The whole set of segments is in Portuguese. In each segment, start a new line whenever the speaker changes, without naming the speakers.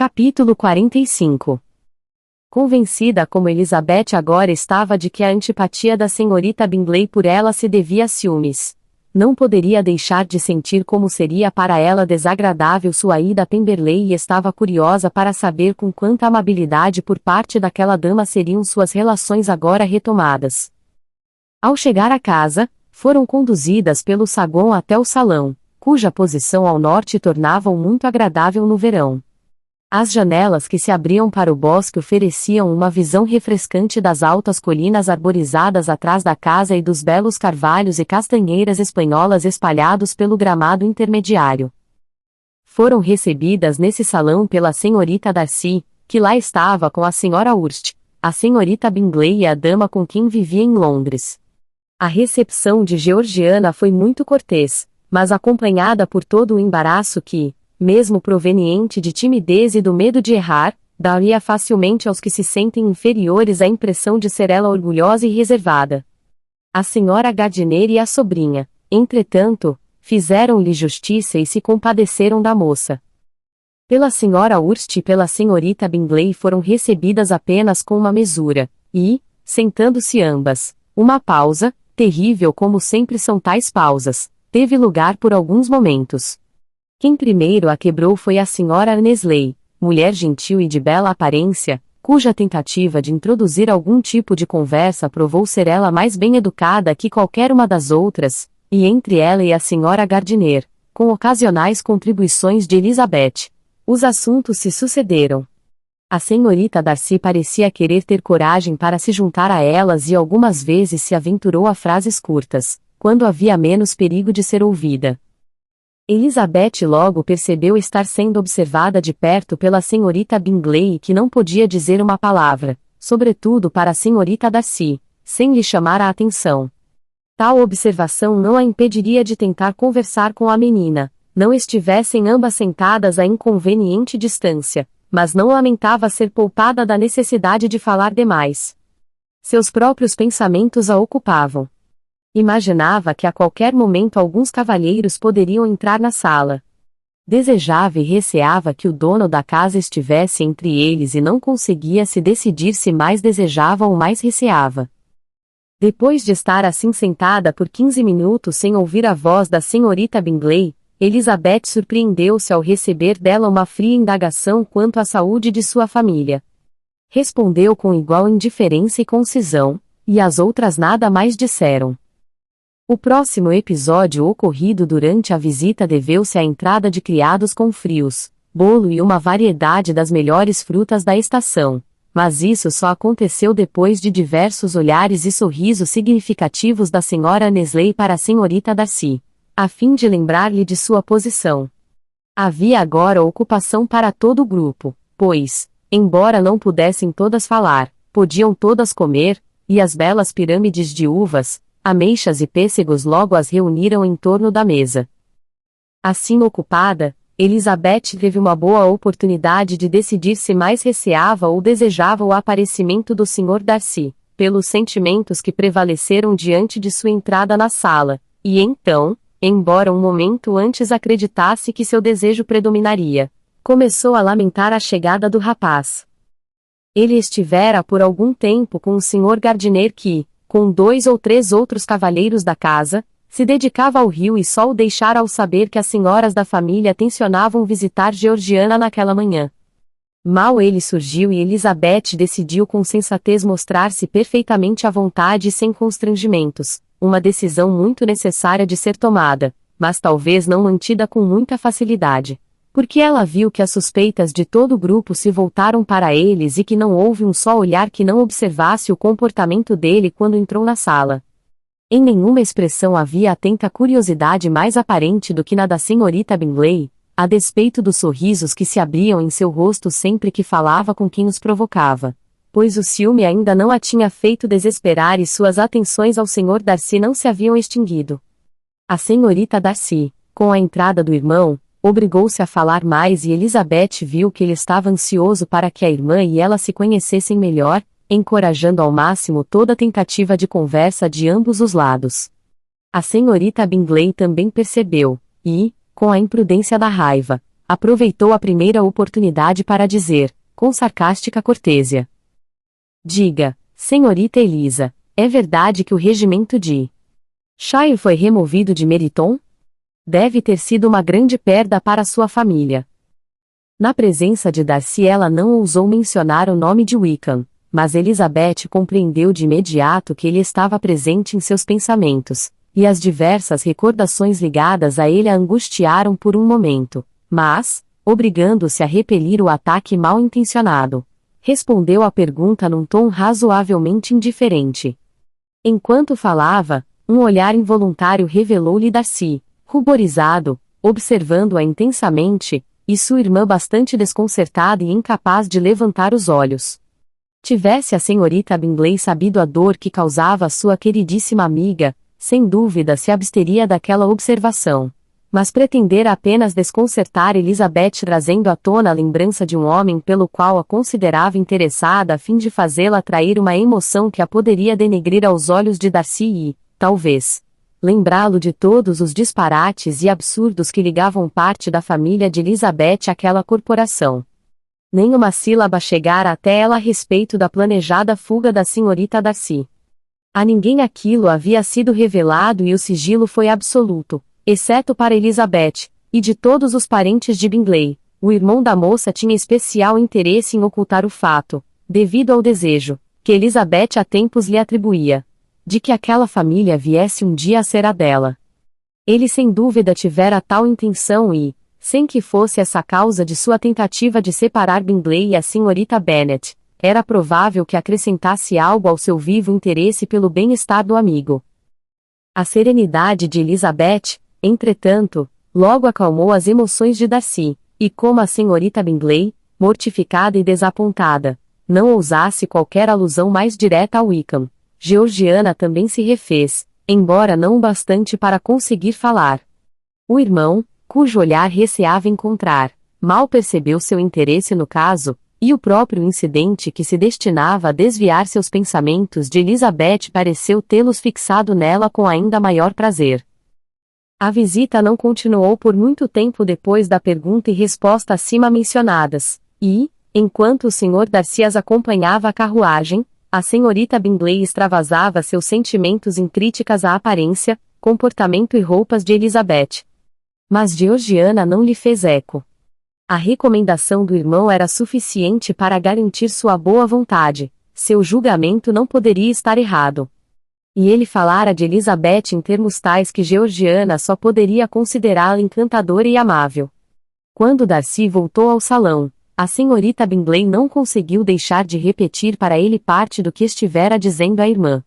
Capítulo 45. Convencida como Elizabeth agora estava de que a antipatia da senhorita Bingley por ela se devia a ciúmes, não poderia deixar de sentir como seria para ela desagradável sua ida a Pemberley e estava curiosa para saber com quanta amabilidade por parte daquela dama seriam suas relações agora retomadas. Ao chegar à casa, foram conduzidas pelo saguão até o salão, cuja posição ao norte tornava-o muito agradável no verão. As janelas que se abriam para o bosque ofereciam uma visão refrescante das altas colinas arborizadas atrás da casa e dos belos carvalhos e castanheiras espanholas espalhados pelo gramado intermediário. Foram recebidas nesse salão pela senhorita Darcy, que lá estava com a senhora Hurst, a senhorita Bingley e a dama com quem vivia em Londres. A recepção de Georgiana foi muito cortês, mas acompanhada por todo o embaraço que, mesmo proveniente de timidez e do medo de errar, daria facilmente aos que se sentem inferiores a impressão de ser ela orgulhosa e reservada. A senhora Gardiner e a sobrinha, entretanto, fizeram-lhe justiça e se compadeceram da moça. Pela senhora Hurst e pela senhorita Bingley foram recebidas apenas com uma mesura, e, sentando-se ambas, uma pausa, terrível como sempre são tais pausas, teve lugar por alguns momentos. Quem primeiro a quebrou foi a senhora Annesley, mulher gentil e de bela aparência, cuja tentativa de introduzir algum tipo de conversa provou ser ela mais bem educada que qualquer uma das outras, e entre ela e a senhora Gardiner, com ocasionais contribuições de Elizabeth, os assuntos se sucederam. A senhorita Darcy parecia querer ter coragem para se juntar a elas e algumas vezes se aventurou a frases curtas, quando havia menos perigo de ser ouvida. Elizabeth logo percebeu estar sendo observada de perto pela senhorita Bingley e que não podia dizer uma palavra, sobretudo para a senhorita Darcy, sem lhe chamar a atenção. Tal observação não a impediria de tentar conversar com a menina, não estivessem ambas sentadas a inconveniente distância, mas não lamentava ser poupada da necessidade de falar demais. Seus próprios pensamentos a ocupavam. Imaginava que a qualquer momento alguns cavalheiros poderiam entrar na sala. Desejava e receava que o dono da casa estivesse entre eles e não conseguia se decidir se mais desejava ou mais receava. Depois de estar assim sentada por 15 minutos sem ouvir a voz da senhorita Bingley, Elizabeth surpreendeu-se ao receber dela uma fria indagação quanto à saúde de sua família. Respondeu com igual indiferença e concisão, e as outras nada mais disseram. O próximo episódio ocorrido durante a visita deveu-se à entrada de criados com frios, bolo e uma variedade das melhores frutas da estação, mas isso só aconteceu depois de diversos olhares e sorrisos significativos da senhora Annesley para a senhorita Darcy, a fim de lembrar-lhe de sua posição. Havia agora ocupação para todo o grupo, pois, embora não pudessem todas falar, podiam todas comer, e as belas pirâmides de uvas, ameixas e pêssegos logo as reuniram em torno da mesa. Assim ocupada, Elizabeth teve uma boa oportunidade de decidir se mais receava ou desejava o aparecimento do Sr. Darcy, pelos sentimentos que prevaleceram diante de sua entrada na sala, e então, embora um momento antes acreditasse que seu desejo predominaria, começou a lamentar a chegada do rapaz. Ele estivera por algum tempo com o Sr. Gardiner que, com 2 ou 3 outros cavalheiros da casa, se dedicava ao rio e só o deixara ao saber que as senhoras da família tencionavam visitar Georgiana naquela manhã. Mal ele surgiu e Elizabeth decidiu com sensatez mostrar-se perfeitamente à vontade e sem constrangimentos, uma decisão muito necessária de ser tomada, mas talvez não mantida com muita facilidade. Porque ela viu que as suspeitas de todo o grupo se voltaram para eles e que não houve um só olhar que não observasse o comportamento dele quando entrou na sala. Em nenhuma expressão havia atenta curiosidade mais aparente do que na da senhorita Bingley, a despeito dos sorrisos que se abriam em seu rosto sempre que falava com quem os provocava, pois o ciúme ainda não a tinha feito desesperar e suas atenções ao Sr. Darcy não se haviam extinguido. A senhorita Darcy, com a entrada do irmão, obrigou-se a falar mais e Elizabeth viu que ele estava ansioso para que a irmã e ela se conhecessem melhor, encorajando ao máximo toda tentativa de conversa de ambos os lados. A senhorita Bingley também percebeu, e, com a imprudência da raiva, aproveitou a primeira oportunidade para dizer, com sarcástica cortesia: diga, senhorita Elisa, é verdade que o regimento de Shire foi removido de Meriton? Deve ter sido uma grande perda para sua família. Na presença de Darcy ela não ousou mencionar o nome de Wickham, mas Elizabeth compreendeu de imediato que ele estava presente em seus pensamentos, e as diversas recordações ligadas a ele a angustiaram por um momento, mas, obrigando-se a repelir o ataque mal-intencionado, respondeu à pergunta num tom razoavelmente indiferente. Enquanto falava, um olhar involuntário revelou-lhe Darcy, ruborizado, observando-a intensamente, e sua irmã bastante desconcertada e incapaz de levantar os olhos. Tivesse a senhorita Bingley sabido a dor que causava a sua queridíssima amiga, sem dúvida se absteria daquela observação. Mas pretendera apenas desconcertar Elizabeth trazendo à tona a lembrança de um homem pelo qual a considerava interessada a fim de fazê-la atrair uma emoção que a poderia denegrir aos olhos de Darcy e, talvez, lembrá-lo de todos os disparates e absurdos que ligavam parte da família de Elizabeth àquela corporação. Nenhuma sílaba chegara até ela a respeito da planejada fuga da senhorita Darcy. A ninguém aquilo havia sido revelado e o sigilo foi absoluto, exceto para Elizabeth, e de todos os parentes de Bingley, o irmão da moça tinha especial interesse em ocultar o fato, devido ao desejo, que Elizabeth há tempos lhe atribuía, de que aquela família viesse um dia a ser a dela. Ele sem dúvida tivera tal intenção e, sem que fosse essa a causa de sua tentativa de separar Bingley e a senhorita Bennet, era provável que acrescentasse algo ao seu vivo interesse pelo bem-estar do amigo. A serenidade de Elizabeth, entretanto, logo acalmou as emoções de Darcy, e como a senhorita Bingley, mortificada e desapontada, não ousasse qualquer alusão mais direta a Wickham, Georgiana também se refez, embora não o bastante para conseguir falar. O irmão, cujo olhar receava encontrar, mal percebeu seu interesse no caso, e o próprio incidente que se destinava a desviar seus pensamentos de Elizabeth pareceu tê-los fixado nela com ainda maior prazer. A visita não continuou por muito tempo depois da pergunta e resposta acima mencionadas, e, enquanto o Sr. Darcy as acompanhava à carruagem, a senhorita Bingley extravasava seus sentimentos em críticas à aparência, comportamento e roupas de Elizabeth. Mas Georgiana não lhe fez eco. A recomendação do irmão era suficiente para garantir sua boa vontade, seu julgamento não poderia estar errado. E ele falara de Elizabeth em termos tais que Georgiana só poderia considerá-la encantadora e amável. Quando Darcy voltou ao salão, a senhorita Bingley não conseguiu deixar de repetir para ele parte do que estivera dizendo à irmã.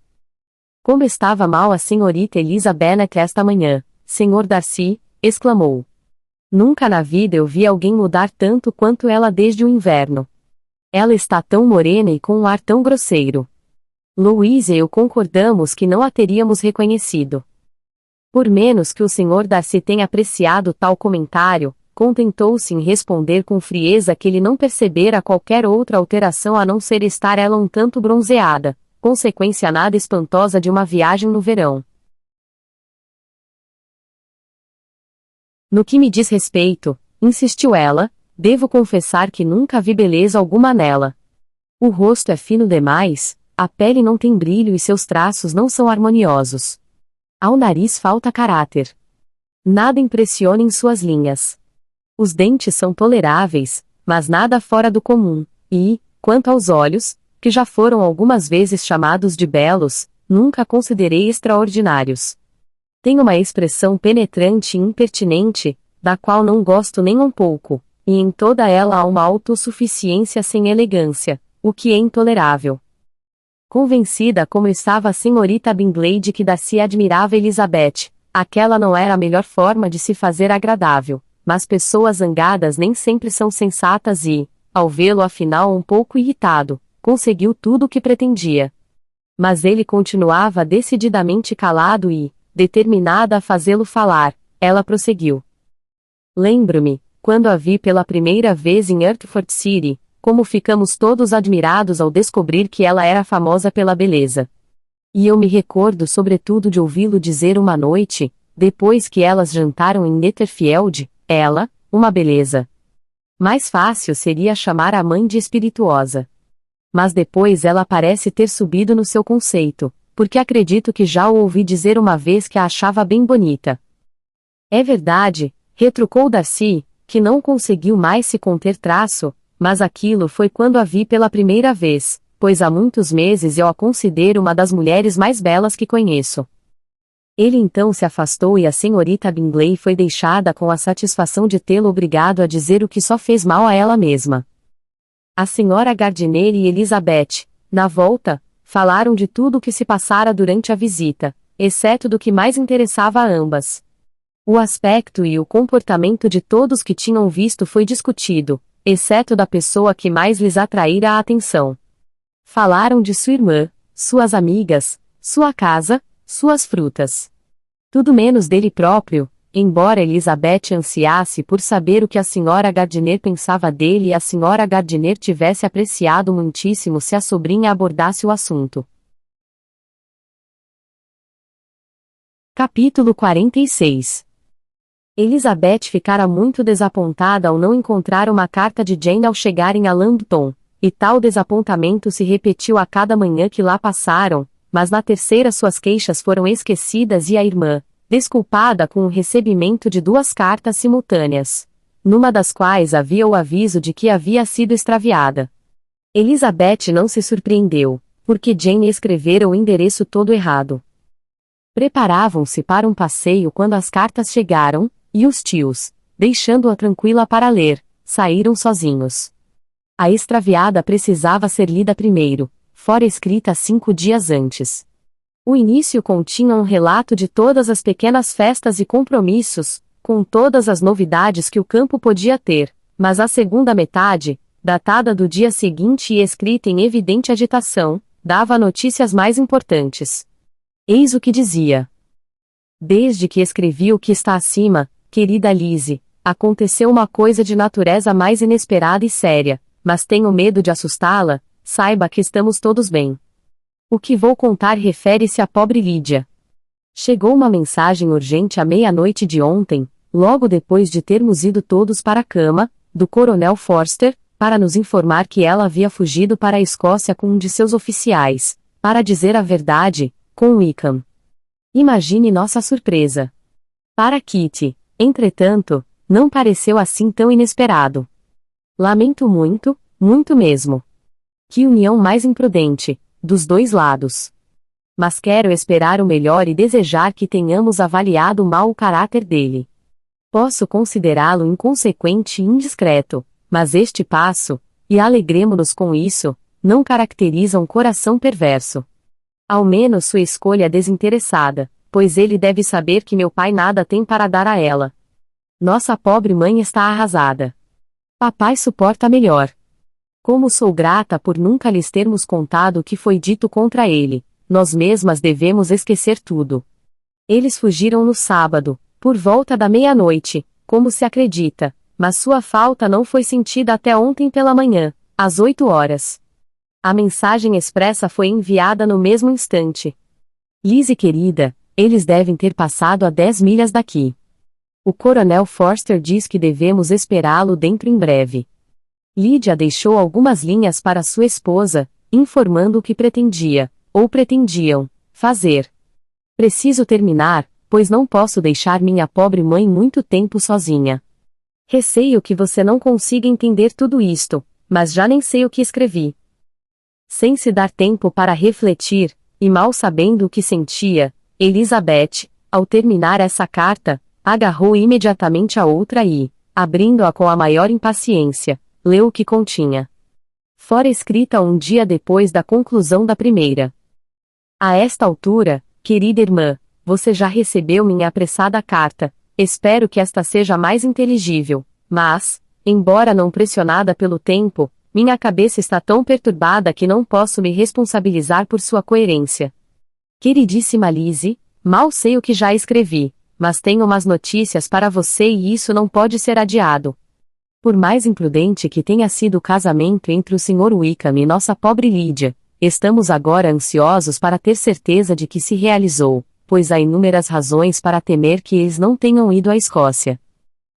Como estava mal a senhorita Eliza Bennet esta manhã, Sr. Darcy, exclamou. Nunca na vida eu vi alguém mudar tanto quanto ela desde o inverno. Ela está tão morena e com um ar tão grosseiro. Louise e eu concordamos que não a teríamos reconhecido. Por menos que o Sr. Darcy tenha apreciado tal comentário, contentou-se em responder com frieza que ele não percebera qualquer outra alteração a não ser estar ela um tanto bronzeada, consequência nada espantosa de uma viagem no verão. No que me diz respeito, insistiu ela, devo confessar que nunca vi beleza alguma nela. O rosto é fino demais, a pele não tem brilho e seus traços não são harmoniosos. Ao nariz falta caráter. Nada impressiona em suas linhas. Os dentes são toleráveis, mas nada fora do comum, e, quanto aos olhos, que já foram algumas vezes chamados de belos, nunca considerei extraordinários. Tem uma expressão penetrante e impertinente, da qual não gosto nem um pouco, e em toda ela há uma autossuficiência sem elegância, o que é intolerável. Convencida como estava a senhorita Bingley de que Darcy admirava Elizabeth, aquela não era a melhor forma de se fazer agradável. Mas pessoas zangadas nem sempre são sensatas e, ao vê-lo afinal um pouco irritado, conseguiu tudo o que pretendia. Mas ele continuava decididamente calado e, determinada a fazê-lo falar, ela prosseguiu. Lembro-me, quando a vi pela primeira vez em Hertford City, como ficamos todos admirados ao descobrir que ela era famosa pela beleza. E eu me recordo sobretudo de ouvi-lo dizer uma noite, depois que elas jantaram em Netherfield, ela, uma beleza, Mais fácil seria chamar a mãe de espirituosa. Mas depois ela parece ter subido no seu conceito, porque acredito que já o ouvi dizer uma vez que a achava bem bonita. É verdade, retrucou Darcy, que não conseguiu mais se conter traço, mas aquilo foi quando a vi pela primeira vez, pois há muitos meses eu a considero uma das mulheres mais belas que conheço. Ele então se afastou e a senhorita Bingley foi deixada com a satisfação de tê-lo obrigado a dizer o que só fez mal a ela mesma. A senhora Gardiner e Elizabeth, na volta, falaram de tudo o que se passara durante a visita, exceto do que mais interessava a ambas. O aspecto e o comportamento de todos que tinham visto foi discutido, exceto da pessoa que mais lhes atraíra a atenção. Falaram de sua irmã, suas amigas, sua casa, suas frutas. Tudo menos dele próprio, embora Elizabeth ansiasse por saber o que a senhora Gardiner pensava dele e a senhora Gardiner tivesse apreciado muitíssimo se a sobrinha abordasse o assunto. Capítulo 46. Elizabeth ficara muito desapontada ao não encontrar uma carta de Jane ao chegarem a Lambton, e tal desapontamento se repetiu a cada manhã que lá passaram, mas na terceira suas queixas foram esquecidas e a irmã, desculpada com o recebimento de 2 cartas simultâneas, numa das quais havia o aviso de que havia sido extraviada. Elizabeth não se surpreendeu, porque Jane escrevera o endereço todo errado. Preparavam-se para um passeio quando as cartas chegaram, e os tios, deixando-a tranquila para ler, saíram sozinhos. A extraviada precisava ser lida primeiro, fora escrita 5 dias antes. O início continha um relato de todas as pequenas festas e compromissos, com todas as novidades que o campo podia ter, mas a segunda metade, datada do dia seguinte e escrita em evidente agitação, dava notícias mais importantes. Eis o que dizia. Desde que escrevi o que está acima, querida Lizzie, aconteceu uma coisa de natureza mais inesperada e séria, mas tenho medo de assustá-la, saiba que estamos todos bem. O que vou contar refere-se à pobre Lídia. Chegou uma mensagem urgente à meia-noite de ontem, logo depois de termos ido todos para a cama, do Coronel Forster, para nos informar que ela havia fugido para a Escócia com um de seus oficiais, para dizer a verdade, com Wickham. Imagine nossa surpresa. Para Kitty, entretanto, não pareceu assim tão inesperado. Lamento muito, muito mesmo. Que união mais imprudente, dos 2 lados. Mas quero esperar o melhor e desejar que tenhamos avaliado mal o caráter dele. Posso considerá-lo inconsequente e indiscreto, mas este passo, e alegremo-nos com isso, não caracteriza um coração perverso. Ao menos sua escolha é desinteressada, pois ele deve saber que meu pai nada tem para dar a ela. Nossa pobre mãe está arrasada. Papai suporta melhor. Como sou grata por nunca lhes termos contado o que foi dito contra ele, nós mesmas devemos esquecer tudo. Eles fugiram no sábado, por volta da meia-noite, como se acredita, mas sua falta não foi sentida até ontem pela manhã, às 8 horas. A mensagem expressa foi enviada no mesmo instante. Lizzie querida, eles devem ter passado a 10 milhas daqui. O Coronel Forster diz que devemos esperá-lo dentro em breve. Lídia deixou algumas linhas para sua esposa, informando o que pretendia, ou pretendiam, fazer. Preciso terminar, pois não posso deixar minha pobre mãe muito tempo sozinha. Receio que você não consiga entender tudo isto, mas já nem sei o que escrevi. Sem se dar tempo para refletir, e mal sabendo o que sentia, Elizabeth, ao terminar essa carta, agarrou imediatamente a outra e, abrindo-a com a maior impaciência, leu o que continha. Fora escrita um dia depois da conclusão da primeira. A esta altura, querida irmã, você já recebeu minha apressada carta, espero que esta seja mais inteligível, mas, embora não pressionada pelo tempo, minha cabeça está tão perturbada que não posso me responsabilizar por sua coerência. Queridíssima Lizzie, mal sei o que já escrevi, mas tenho umas notícias para você e isso não pode ser adiado. Por mais imprudente que tenha sido o casamento entre o Sr. Wickham e nossa pobre Lídia, estamos agora ansiosos para ter certeza de que se realizou, pois há inúmeras razões para temer que eles não tenham ido à Escócia.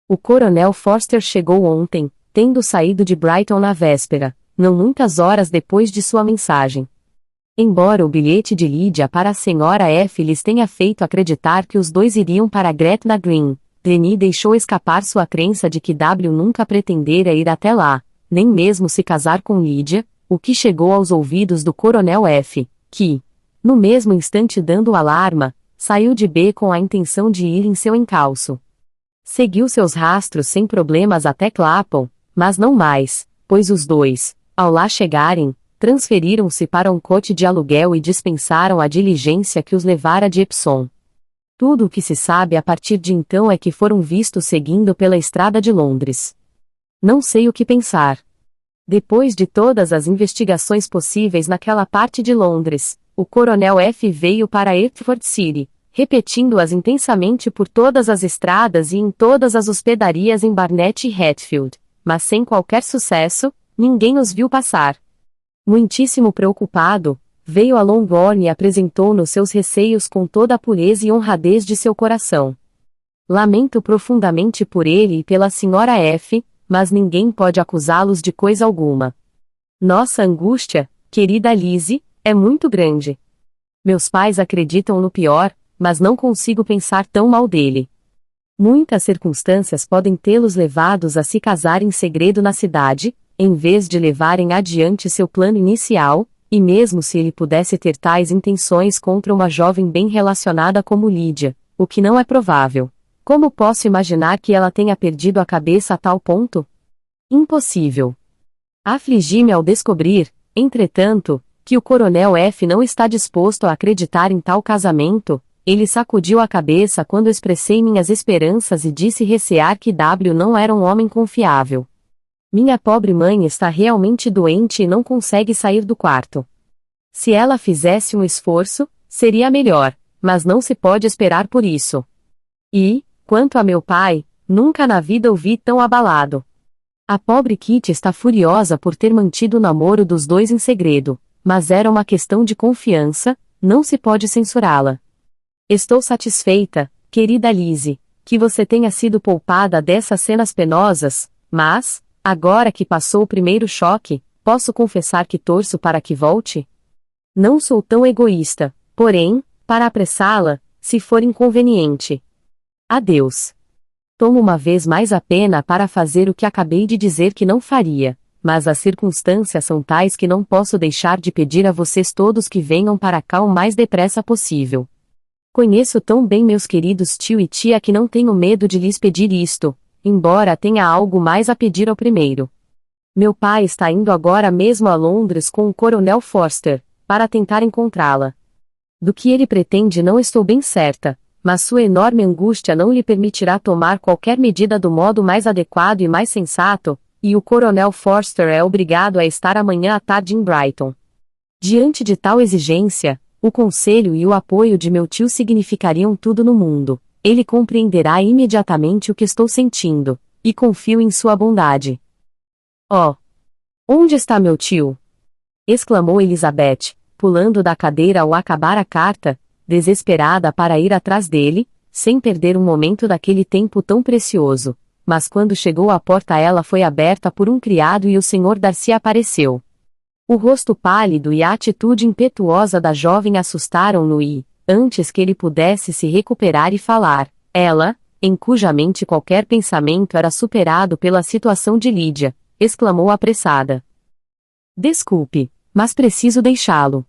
O Coronel Forster chegou ontem, tendo saído de Brighton na véspera, não muitas horas depois de sua mensagem. Embora o bilhete de Lydia para a Sra. F. lhes tenha feito acreditar que os dois iriam para Gretna Green, Denny deixou escapar sua crença de que W nunca pretendera ir até lá, nem mesmo se casar com Lydia, o que chegou aos ouvidos do Coronel F., que, no mesmo instante dando o alarma, saiu de B com a intenção de ir em seu encalço. Seguiu seus rastros sem problemas até Clapham, mas não mais, pois os dois, ao lá chegarem, transferiram-se para um coche de aluguel e dispensaram a diligência que os levara de Epsom. Tudo o que se sabe a partir de então é que foram vistos seguindo pela estrada de Londres. Não sei o que pensar. Depois de todas as investigações possíveis naquela parte de Londres, o Coronel F. veio para Hertford City, repetindo-as intensamente por todas as estradas e em todas as hospedarias em Barnet e Hatfield, mas sem qualquer sucesso, ninguém os viu passar. Muitíssimo preocupado, veio a Longbourn e apresentou-nos seus receios com toda a pureza e honradez de seu coração. Lamento profundamente por ele e pela Sra. F., mas ninguém pode acusá-los de coisa alguma. Nossa angústia, querida Lizzie, é muito grande. Meus pais acreditam no pior, mas não consigo pensar tão mal dele. Muitas circunstâncias podem tê-los levados a se casar em segredo na cidade, em vez de levarem adiante seu plano inicial, e mesmo se ele pudesse ter tais intenções contra uma jovem bem relacionada como Lydia, o que não é provável, como posso imaginar que ela tenha perdido a cabeça a tal ponto? Impossível. Afligi-me ao descobrir, entretanto, que o Coronel F. não está disposto a acreditar em tal casamento. Ele sacudiu a cabeça quando expressei minhas esperanças e disse recear que W não era um homem confiável. Minha pobre mãe está realmente doente e não consegue sair do quarto. Se ela fizesse um esforço, seria melhor, mas não se pode esperar por isso. E, quanto a meu pai, nunca na vida o vi tão abalado. A pobre Kitty está furiosa por ter mantido o namoro dos dois em segredo, mas era uma questão de confiança, não se pode censurá-la. Estou satisfeita, querida Lizzie, que você tenha sido poupada dessas cenas penosas, mas, agora que passou o primeiro choque, posso confessar que torço para que volte? Não sou tão egoísta, porém, para apressá-la, se for inconveniente. Adeus. Tomo uma vez mais a pena para fazer o que acabei de dizer que não faria, mas as circunstâncias são tais que não posso deixar de pedir a vocês todos que venham para cá o mais depressa possível. Conheço tão bem meus queridos tio e tia que não tenho medo de lhes pedir isto, embora tenha algo mais a pedir ao primeiro. Meu pai está indo agora mesmo a Londres com o Coronel Forster, para tentar encontrá-la. Do que ele pretende não estou bem certa, mas sua enorme angústia não lhe permitirá tomar qualquer medida do modo mais adequado e mais sensato, e o Coronel Forster é obrigado a estar amanhã à tarde em Brighton. Diante de tal exigência, o conselho e o apoio de meu tio significariam tudo no mundo. Ele compreenderá imediatamente o que estou sentindo, e confio em sua bondade. Oh! Onde está meu tio? Exclamou Elizabeth, pulando da cadeira ao acabar a carta, desesperada para ir atrás dele, sem perder um momento daquele tempo tão precioso. Mas quando chegou à porta ela foi aberta por um criado e o Sr. Darcy apareceu. O rosto pálido e a atitude impetuosa da jovem assustaram-no e, antes que ele pudesse se recuperar e falar, ela, em cuja mente qualquer pensamento era superado pela situação de Lydia, exclamou apressada. Desculpe, mas preciso deixá-lo.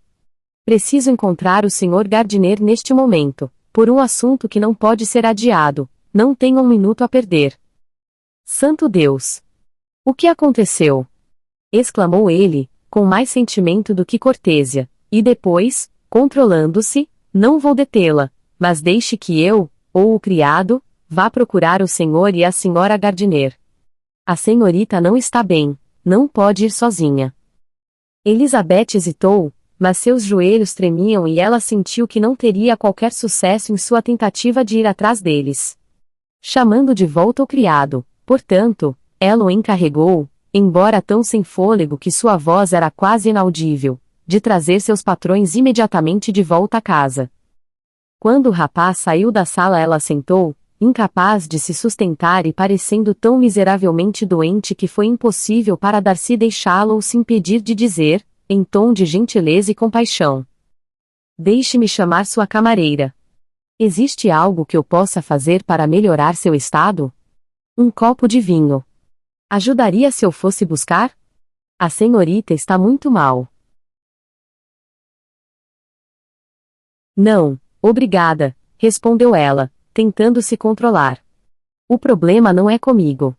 Preciso encontrar o Sr. Gardiner neste momento, por um assunto que não pode ser adiado, não tenho um minuto a perder. Santo Deus! O que aconteceu? Exclamou ele, com mais sentimento do que cortesia, e depois, controlando-se, não vou detê-la, mas deixe que eu, ou o criado, vá procurar o senhor e a senhora Gardiner. A senhorita não está bem, não pode ir sozinha. Elizabeth hesitou, mas seus joelhos tremiam e ela sentiu que não teria qualquer sucesso em sua tentativa de ir atrás deles. Chamando de volta o criado, portanto, ela o encarregou, embora tão sem fôlego que sua voz era quase inaudível, de trazer seus patrões imediatamente de volta à casa. Quando o rapaz saiu da sala ela sentou, incapaz de se sustentar e parecendo tão miseravelmente doente que foi impossível para Darcy deixá-lo ou se impedir de dizer, em tom de gentileza e compaixão: Deixe-me chamar sua camareira. Existe algo que eu possa fazer para melhorar seu estado? Um copo de vinho. Ajudaria se eu fosse buscar? A senhorita está muito mal. Não, obrigada, respondeu ela, tentando se controlar. O problema não é comigo.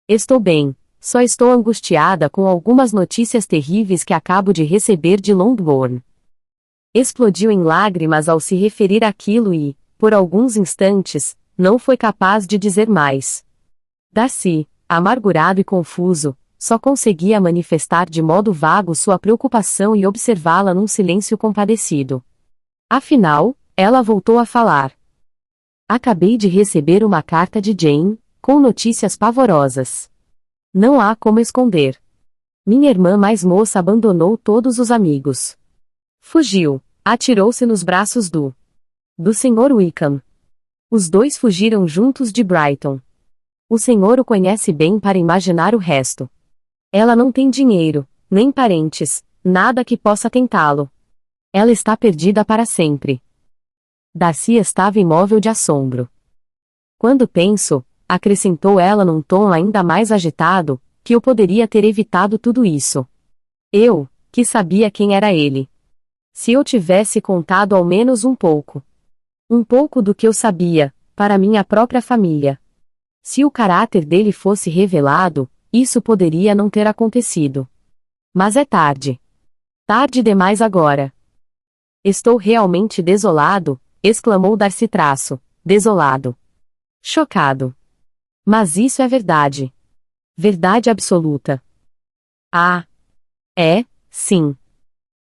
Estou bem, só estou angustiada com algumas notícias terríveis que acabo de receber de Longbourn. Explodiu em lágrimas ao se referir àquilo e, por alguns instantes, não foi capaz de dizer mais. Darcy, amargurado e confuso, só conseguia manifestar de modo vago sua preocupação e observá-la num silêncio compadecido. Afinal, ela voltou a falar. Acabei de receber uma carta de Jane, com notícias pavorosas. Não há como esconder. Minha irmã mais moça abandonou todos os amigos. Fugiu, atirou-se nos braços do Sr. Wickham. Os dois fugiram juntos de Brighton. O senhor o conhece bem para imaginar o resto. Ela não tem dinheiro, nem parentes, nada que possa tentá-lo. Ela está perdida para sempre. Darcy estava imóvel de assombro. Quando penso, acrescentou ela num tom ainda mais agitado, que eu poderia ter evitado tudo isso. Eu, que sabia quem era ele. Se eu tivesse contado ao menos um pouco do que eu sabia, para minha própria família. Se o caráter dele fosse revelado, isso poderia não ter acontecido. Mas é tarde. Tarde demais agora. Estou realmente desolado, exclamou Darcy desolado. Chocado. Mas isso é verdade. Verdade absoluta. Ah. É, sim.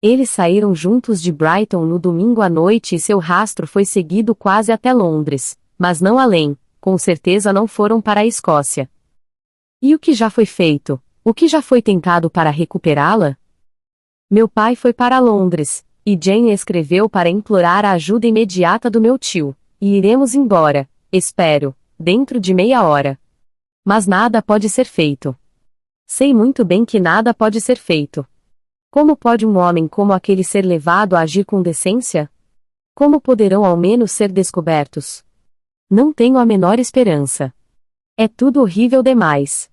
Eles saíram juntos de Brighton no domingo à noite e seu rastro foi seguido quase até Londres, mas não além, com certeza não foram para a Escócia. E o que já foi feito? O que já foi tentado para recuperá-la? Meu pai foi para Londres, e Jane escreveu para implorar a ajuda imediata do meu tio, e iremos embora, espero, dentro de meia hora. Mas nada pode ser feito. Sei muito bem que nada pode ser feito. Como pode um homem como aquele ser levado a agir com decência? Como poderão ao menos ser descobertos? Não tenho a menor esperança. É tudo horrível demais.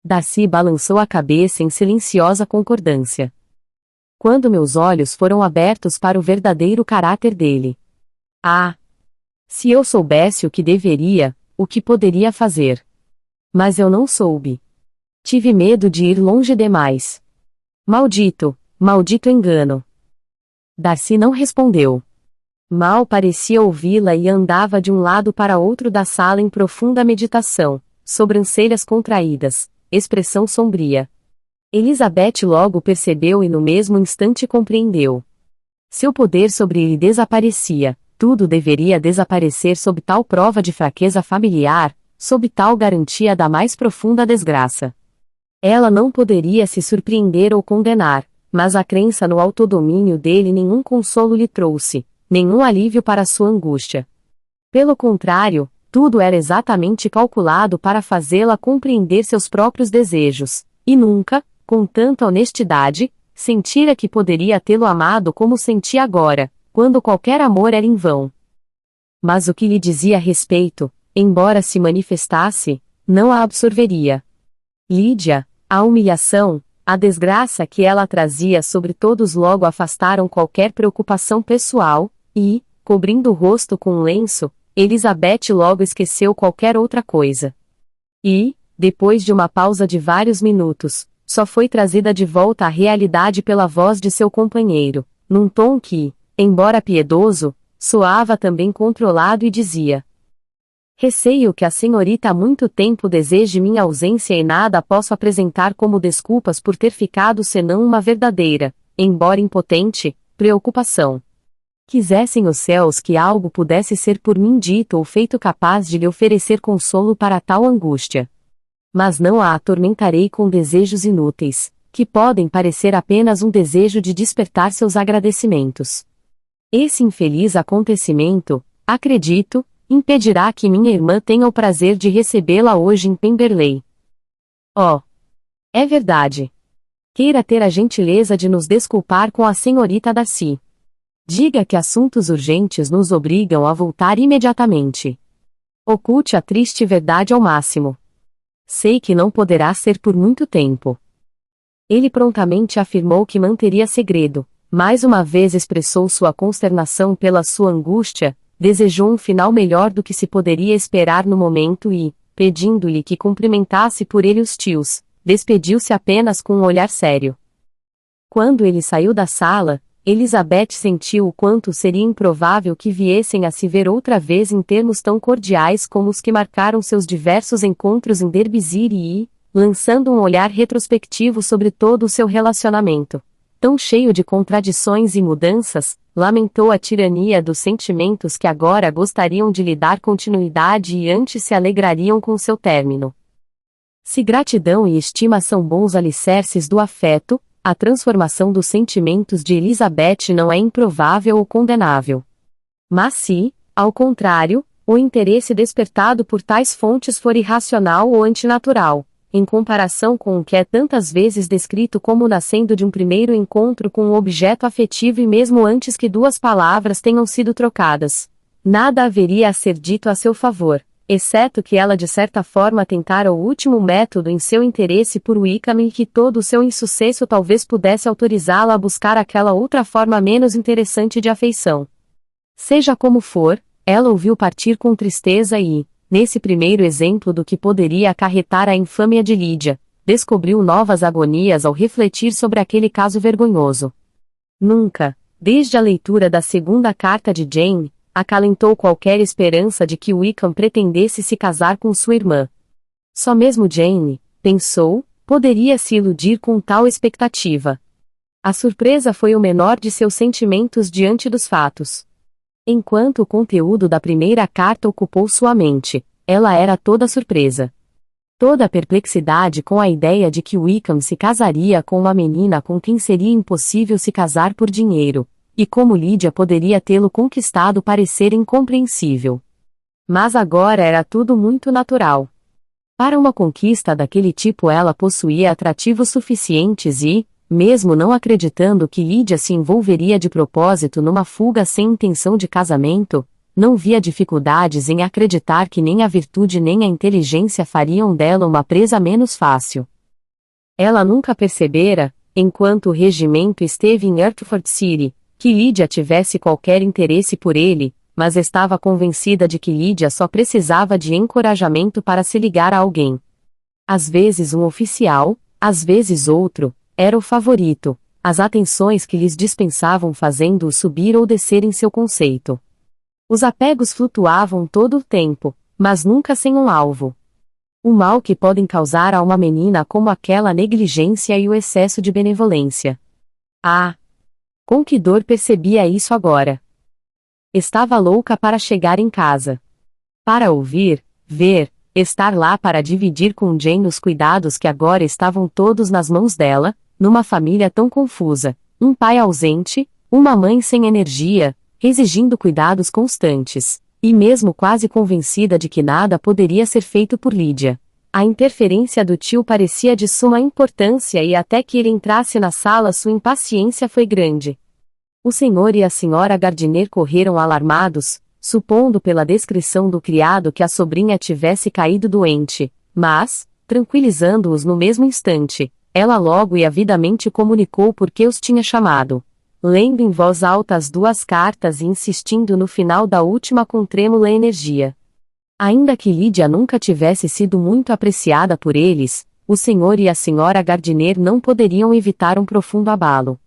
Darcy balançou a cabeça em silenciosa concordância. Quando meus olhos foram abertos para o verdadeiro caráter dele. Ah! Se eu soubesse o que deveria, o que poderia fazer. Mas eu não soube. Tive medo de ir longe demais. Maldito, maldito engano. Darcy não respondeu. Mal parecia ouvi-la e andava de um lado para outro da sala em profunda meditação, sobrancelhas contraídas, expressão sombria. Elizabeth logo percebeu e no mesmo instante compreendeu. Seu poder sobre ele desaparecia, tudo deveria desaparecer sob tal prova de fraqueza familiar, sob tal garantia da mais profunda desgraça. Ela não poderia se surpreender ou condenar, mas a crença no autodomínio dele nenhum consolo lhe trouxe, nenhum alívio para sua angústia. Pelo contrário, tudo era exatamente calculado para fazê-la compreender seus próprios desejos, e nunca, com tanta honestidade, sentira que poderia tê-lo amado como sentia agora, quando qualquer amor era em vão. Mas o que lhe dizia a respeito, embora se manifestasse, não a absorveria. Lídia, a humilhação, a desgraça que ela trazia sobre todos logo afastaram qualquer preocupação pessoal, e, cobrindo o rosto com um lenço, Elizabeth logo esqueceu qualquer outra coisa. E, depois de uma pausa de vários minutos, só foi trazida de volta à realidade pela voz de seu companheiro, num tom que, embora piedoso, soava também controlado e dizia: Receio que a senhorita há muito tempo deseje minha ausência e nada posso apresentar como desculpas por ter ficado senão uma verdadeira, embora impotente, preocupação. Quisessem os céus que algo pudesse ser por mim dito ou feito capaz de lhe oferecer consolo para tal angústia. Mas não a atormentarei com desejos inúteis, que podem parecer apenas um desejo de despertar seus agradecimentos. Esse infeliz acontecimento, acredito, impedirá que minha irmã tenha o prazer de recebê-la hoje em Pemberley. Oh, é verdade. Queira ter a gentileza de nos desculpar com a senhorita Darcy. Diga que assuntos urgentes nos obrigam a voltar imediatamente. Oculte a triste verdade ao máximo. Sei que não poderá ser por muito tempo. Ele prontamente afirmou que manteria segredo, mais uma vez expressou sua consternação pela sua angústia, desejou um final melhor do que se poderia esperar no momento e, pedindo-lhe que cumprimentasse por ele os tios, despediu-se apenas com um olhar sério. Quando ele saiu da sala, Elizabeth sentiu o quanto seria improvável que viessem a se ver outra vez em termos tão cordiais como os que marcaram seus diversos encontros em Derbyshire e, lançando um olhar retrospectivo sobre todo o seu relacionamento, tão cheio de contradições e mudanças, lamentou a tirania dos sentimentos que agora gostariam de lhe dar continuidade e antes se alegrariam com seu término. Se gratidão e estima são bons alicerces do afeto, a transformação dos sentimentos de Elizabeth não é improvável ou condenável. Mas se, ao contrário, o interesse despertado por tais fontes for irracional ou antinatural, em comparação com o que é tantas vezes descrito como nascendo de um primeiro encontro com um objeto afetivo e mesmo antes que duas palavras tenham sido trocadas, nada haveria a ser dito a seu favor, exceto que ela de certa forma tentara o último método em seu interesse por Wickham e que todo o seu insucesso talvez pudesse autorizá-la a buscar aquela outra forma menos interessante de afeição. Seja como for, ela o viu partir com tristeza e, nesse primeiro exemplo do que poderia acarretar a infâmia de Lydia, descobriu novas agonias ao refletir sobre aquele caso vergonhoso. Nunca, desde a leitura da segunda carta de Jane, acalentou qualquer esperança de que Wickham pretendesse se casar com sua irmã. Só mesmo Jane, pensou, poderia se iludir com tal expectativa. A surpresa foi o menor de seus sentimentos diante dos fatos. Enquanto o conteúdo da primeira carta ocupou sua mente, ela era toda surpresa. Toda a perplexidade com a ideia de que Wickham se casaria com uma menina com quem seria impossível se casar por dinheiro, e como Lydia poderia tê-lo conquistado parecer incompreensível. Mas agora era tudo muito natural. Para uma conquista daquele tipo ela possuía atrativos suficientes e, mesmo não acreditando que Lydia se envolveria de propósito numa fuga sem intenção de casamento, não via dificuldades em acreditar que nem a virtude nem a inteligência fariam dela uma presa menos fácil. Ela nunca percebera, enquanto o regimento esteve em Hertford City, que Lydia tivesse qualquer interesse por ele, mas estava convencida de que Lydia só precisava de encorajamento para se ligar a alguém. Às vezes um oficial, às vezes outro, era o favorito, as atenções que lhes dispensavam fazendo-o subir ou descer em seu conceito. Os apegos flutuavam todo o tempo, mas nunca sem um alvo. O mal que podem causar a uma menina como aquela a negligência e o excesso de benevolência. Ah! Com que dor percebia isso agora? Estava louca para chegar em casa. Para ouvir, ver, estar lá para dividir com Jane os cuidados que agora estavam todos nas mãos dela, numa família tão confusa, um pai ausente, uma mãe sem energia, exigindo cuidados constantes, e mesmo quase convencida de que nada poderia ser feito por Lydia. A interferência do tio parecia de suma importância e até que ele entrasse na sala sua impaciência foi grande. O senhor e a senhora Gardiner correram alarmados, supondo pela descrição do criado que a sobrinha tivesse caído doente, mas, tranquilizando-os no mesmo instante, ela logo e avidamente comunicou por que os tinha chamado. Lendo em voz alta as duas cartas e insistindo no final da última com trêmula energia. Ainda que Lydia nunca tivesse sido muito apreciada por eles, o senhor e a senhora Gardiner não poderiam evitar um profundo abalo.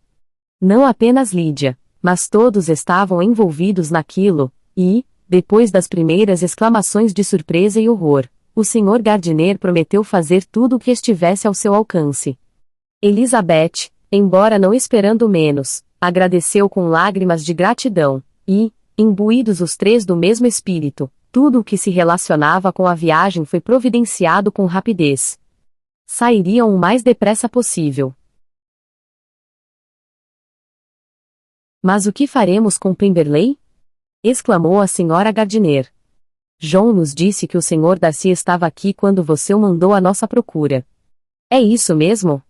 Não apenas Lydia, mas todos estavam envolvidos naquilo, e, depois das primeiras exclamações de surpresa e horror, o senhor Gardiner prometeu fazer tudo o que estivesse ao seu alcance. Elizabeth, embora não esperando menos, agradeceu com lágrimas de gratidão, e, imbuídos os três do mesmo espírito, tudo o que se relacionava com a viagem foi providenciado com rapidez. Sairiam o mais depressa possível. Mas o que faremos com Pemberley? Exclamou a senhora Gardiner. John nos disse que o Sr. Darcy estava aqui quando você o mandou à nossa procura. É isso mesmo?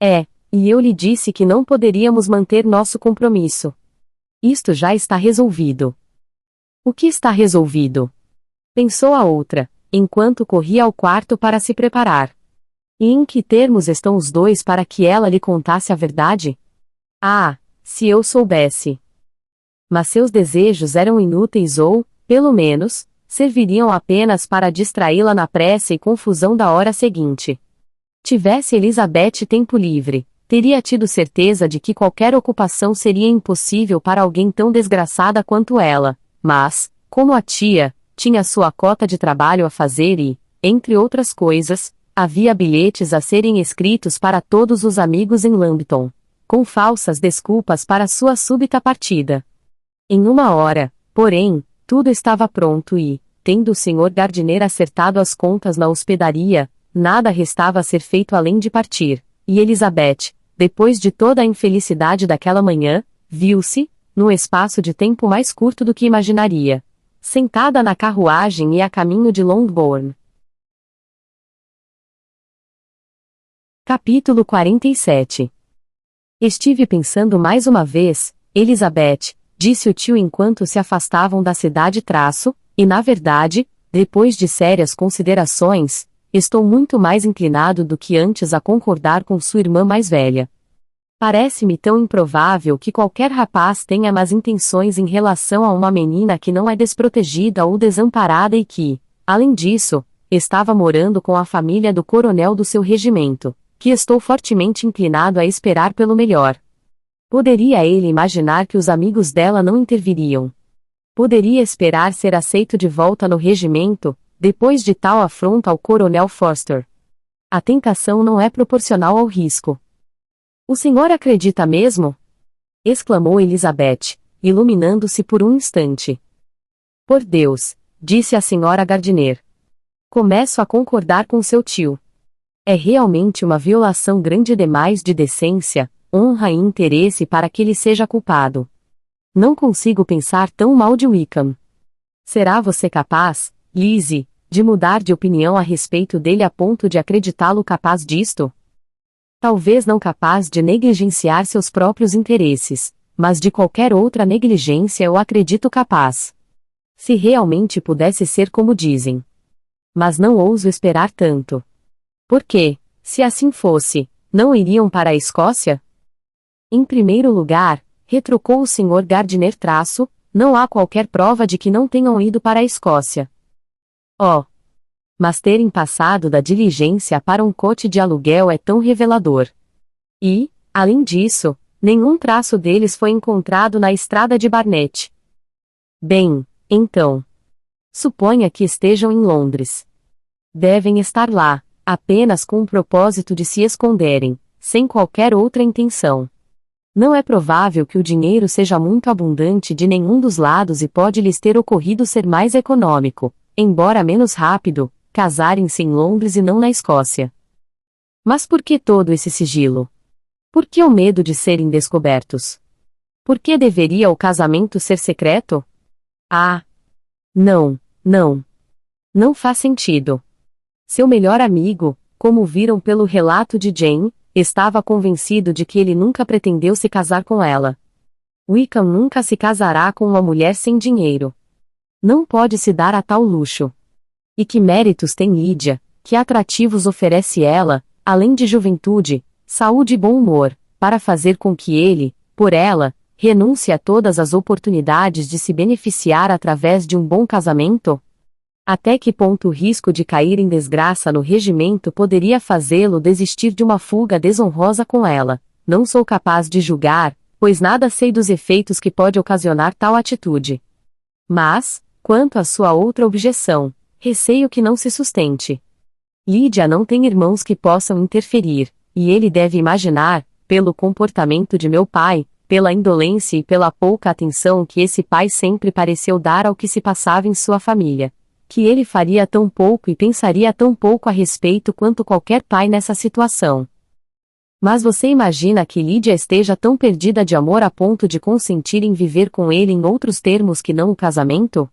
É, e eu lhe disse que não poderíamos manter nosso compromisso. Isto já está resolvido. O que está resolvido? Pensou a outra, enquanto corria ao quarto para se preparar. E em que termos estão os dois para que ela lhe contasse a verdade? Ah, se eu soubesse. Mas seus desejos eram inúteis ou, pelo menos, serviriam apenas para distraí-la na pressa e confusão da hora seguinte. Tivesse Elizabeth tempo livre, teria tido certeza de que qualquer ocupação seria impossível para alguém tão desgraçada quanto ela, mas, como a tia, tinha sua cota de trabalho a fazer e, entre outras coisas, havia bilhetes a serem escritos para todos os amigos em Lambton, com falsas desculpas para sua súbita partida. Em 1 hora, porém, tudo estava pronto e, tendo o Sr. Gardiner acertado as contas na hospedaria, nada restava a ser feito além de partir, e Elizabeth, depois de toda a infelicidade daquela manhã, viu-se, num espaço de tempo mais curto do que imaginaria, sentada na carruagem e a caminho de Longbourn. Capítulo 47. Estive pensando mais uma vez, Elizabeth, disse o tio enquanto se afastavam da cidade e, na verdade, depois de sérias considerações, estou muito mais inclinado do que antes a concordar com sua irmã mais velha. Parece-me tão improvável que qualquer rapaz tenha más intenções em relação a uma menina que não é desprotegida ou desamparada e que, além disso, estava morando com a família do coronel do seu regimento, que estou fortemente inclinado a esperar pelo melhor. Poderia ele imaginar que os amigos dela não interviriam? Poderia esperar ser aceito de volta no regimento, depois de tal afronta ao coronel Forster? A tentação não é proporcional ao risco. O senhor acredita mesmo? Exclamou Elizabeth, iluminando-se por um instante. Por Deus, disse a senhora Gardiner. Começo a concordar com seu tio. É realmente uma violação grande demais de decência, honra e interesse para que ele seja culpado. Não consigo pensar tão mal de Wickham. Será você capaz, Lizzie, de mudar de opinião a respeito dele a ponto de acreditá-lo capaz disto? Talvez não capaz de negligenciar seus próprios interesses, mas de qualquer outra negligência eu acredito capaz. Se realmente pudesse ser como dizem. Mas não ouso esperar tanto. Por quê, se assim fosse, não iriam para a Escócia? Em primeiro lugar, retrucou o Sr. Gardiner não há qualquer prova de que não tenham ido para a Escócia. Oh! Mas terem passado da diligência para um coche de aluguel é tão revelador. E, além disso, nenhum traço deles foi encontrado na estrada de Barnet. Bem, então. Suponha que estejam em Londres. Devem estar lá, apenas com o propósito de se esconderem, sem qualquer outra intenção. Não é provável que o dinheiro seja muito abundante de nenhum dos lados e pode-lhes ter ocorrido ser mais econômico, embora menos rápido, casarem-se em Londres e não na Escócia. Mas por que todo esse sigilo? Por que o medo de serem descobertos? Por que deveria o casamento ser secreto? Ah! Não, não. Não faz sentido. Seu melhor amigo, como viram pelo relato de Jane, estava convencido de que ele nunca pretendeu se casar com ela. Wickham nunca se casará com uma mulher sem dinheiro. Não pode se dar a tal luxo. E que méritos tem Lydia, que atrativos oferece ela, além de juventude, saúde e bom humor, para fazer com que ele, por ela, renuncie a todas as oportunidades de se beneficiar através de um bom casamento? Até que ponto o risco de cair em desgraça no regimento poderia fazê-lo desistir de uma fuga desonrosa com ela? Não sou capaz de julgar, pois nada sei dos efeitos que pode ocasionar tal atitude. Mas, quanto à sua outra objeção, receio que não se sustente. Lydia não tem irmãos que possam interferir, e ele deve imaginar, pelo comportamento de meu pai, pela indolência e pela pouca atenção que esse pai sempre pareceu dar ao que se passava em sua família, que ele faria tão pouco e pensaria tão pouco a respeito quanto qualquer pai nessa situação. Mas você imagina que Lydia esteja tão perdida de amor a ponto de consentir em viver com ele em outros termos que não o casamento?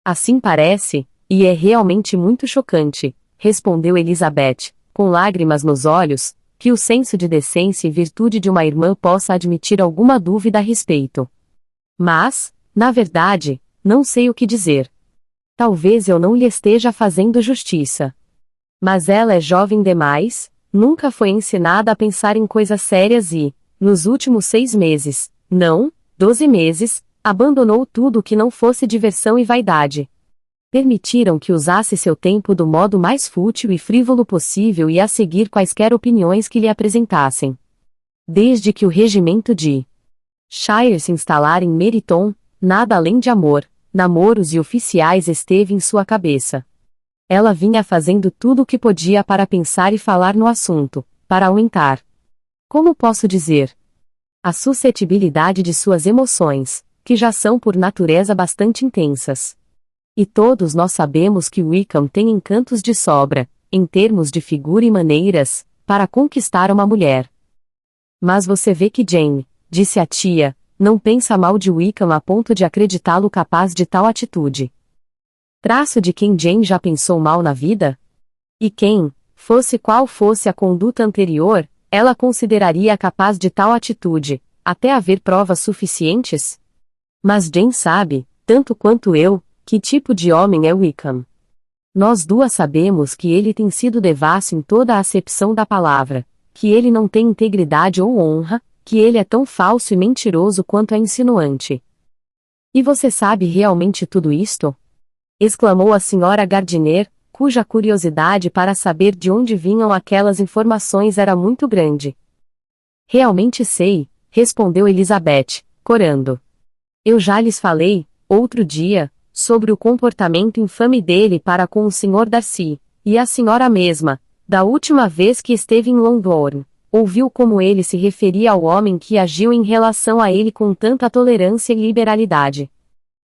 Assim parece, e é realmente muito chocante, respondeu Elizabeth, com lágrimas nos olhos, que o senso de decência e virtude de uma irmã possa admitir alguma dúvida a respeito. Mas, na verdade, não sei o que dizer. Talvez eu não lhe esteja fazendo justiça. Mas ela é jovem demais, nunca foi ensinada a pensar em coisas sérias e, nos últimos 6 meses, não, 12 meses, abandonou tudo o que não fosse diversão e vaidade. Permitiram que usasse seu tempo do modo mais fútil e frívolo possível e a seguir quaisquer opiniões que lhe apresentassem. Desde que o regimento de Shire se instalar em Meryton, nada além de amor, namoros e oficiais esteve em sua cabeça. Ela vinha fazendo tudo o que podia para pensar e falar no assunto, para aumentar. Como posso dizer? A suscetibilidade de suas emoções, que já são por natureza bastante intensas. E todos nós sabemos que Wickham tem encantos de sobra, em termos de figura e maneiras, para conquistar uma mulher. Mas você vê que Jane, disse a tia, não pensa mal de Wickham a ponto de acreditá-lo capaz de tal atitude. Traço de quem Jane já pensou mal na vida? E quem, fosse qual fosse a conduta anterior, ela consideraria capaz de tal atitude, até haver provas suficientes? Mas Jane sabe, tanto quanto eu, que tipo de homem é Wickham. Nós duas sabemos que ele tem sido devasso em toda a acepção da palavra, que ele não tem integridade ou honra, que ele é tão falso e mentiroso quanto é insinuante. E você sabe realmente tudo isto? Exclamou a senhora Gardiner, cuja curiosidade para saber de onde vinham aquelas informações era muito grande. Realmente sei, respondeu Elizabeth, corando. Eu já lhes falei, outro dia, sobre o comportamento infame dele para com o Sr. Darcy, e a senhora mesma, da última vez que esteve em Longbourn, ouviu como ele se referia ao homem que agiu em relação a ele com tanta tolerância e liberalidade.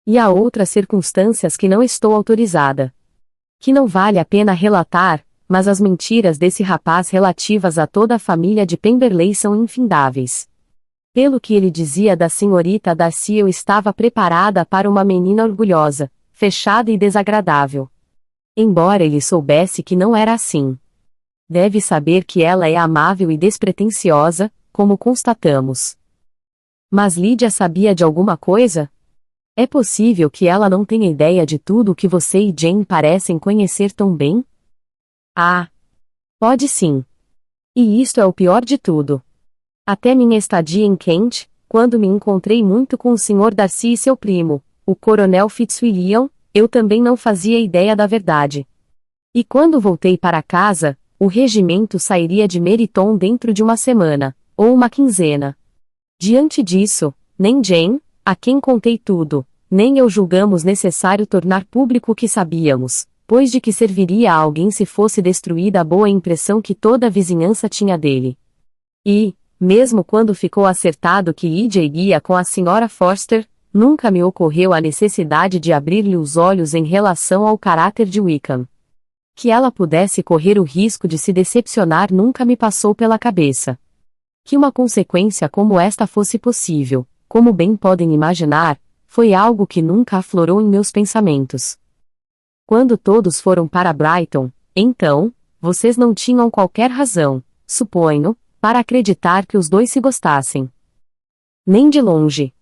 E há outras circunstâncias que não estou autorizada. Que não vale a pena relatar, mas as mentiras desse rapaz relativas a toda a família de Pemberley são infindáveis. Pelo que ele dizia da senhorita Darcy, eu estava preparada para uma menina orgulhosa, fechada e desagradável. Embora ele soubesse que não era assim. Deve saber que ela é amável e despretensiosa, como constatamos. Mas Lydia sabia de alguma coisa? É possível que ela não tenha ideia de tudo o que você e Jane parecem conhecer tão bem? Ah! Pode sim. E isto é o pior de tudo. Até minha estadia em Kent, quando me encontrei muito com o Sr. Darcy e seu primo, o Coronel Fitzwilliam, eu também não fazia ideia da verdade. E quando voltei para casa, o regimento sairia de Meryton dentro de uma semana, ou uma quinzena. Diante disso, nem Jane, a quem contei tudo, nem eu julgamos necessário tornar público o que sabíamos, pois de que serviria a alguém se fosse destruída a boa impressão que toda a vizinhança tinha dele. E, mesmo quando ficou acertado que Lydia iria com a Sra. Forster, nunca me ocorreu a necessidade de abrir-lhe os olhos em relação ao caráter de Wickham. Que ela pudesse correr o risco de se decepcionar nunca me passou pela cabeça. Que uma consequência como esta fosse possível, como bem podem imaginar, foi algo que nunca aflorou em meus pensamentos. Quando todos foram para Brighton, então, vocês não tinham qualquer razão, suponho, para acreditar que os dois se gostassem. Nem de longe.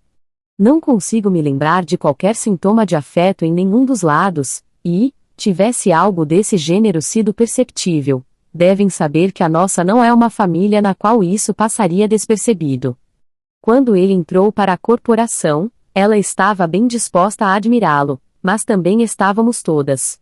Não consigo me lembrar de qualquer sintoma de afeto em nenhum dos lados, e, tivesse algo desse gênero sido perceptível, devem saber que a nossa não é uma família na qual isso passaria despercebido. Quando ele entrou para a corporação, ela estava bem disposta a admirá-lo, mas também estávamos todas.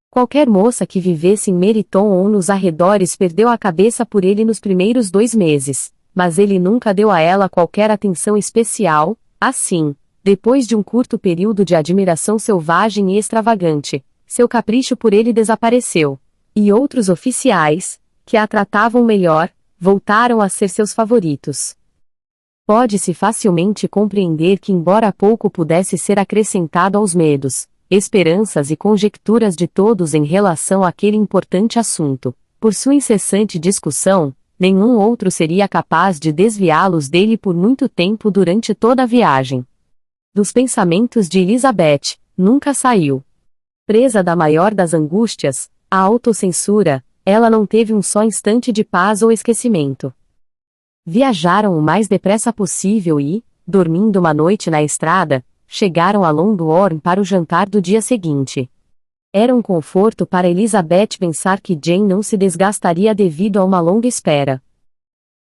Qualquer moça que vivesse em Meryton ou nos arredores perdeu a cabeça por ele nos primeiros 2 meses, mas ele nunca deu a ela qualquer atenção especial, assim, depois de um curto período de admiração selvagem e extravagante, seu capricho por ele desapareceu, e outros oficiais, que a tratavam melhor, voltaram a ser seus favoritos. Pode-se facilmente compreender que embora pouco pudesse ser acrescentado aos medos, esperanças e conjecturas de todos em relação àquele importante assunto, por sua incessante discussão, nenhum outro seria capaz de desviá-los dele por muito tempo durante toda a viagem. Dos pensamentos de Elizabeth, nunca saiu, Presa da maior das angústias, a autocensura, ela não teve um só instante de paz ou esquecimento. Viajaram o mais depressa possível e, dormindo uma noite na estrada, chegaram a Longbourn para o jantar do dia seguinte. Era um conforto para Elizabeth pensar que Jane não se desgastaria devido a uma longa espera.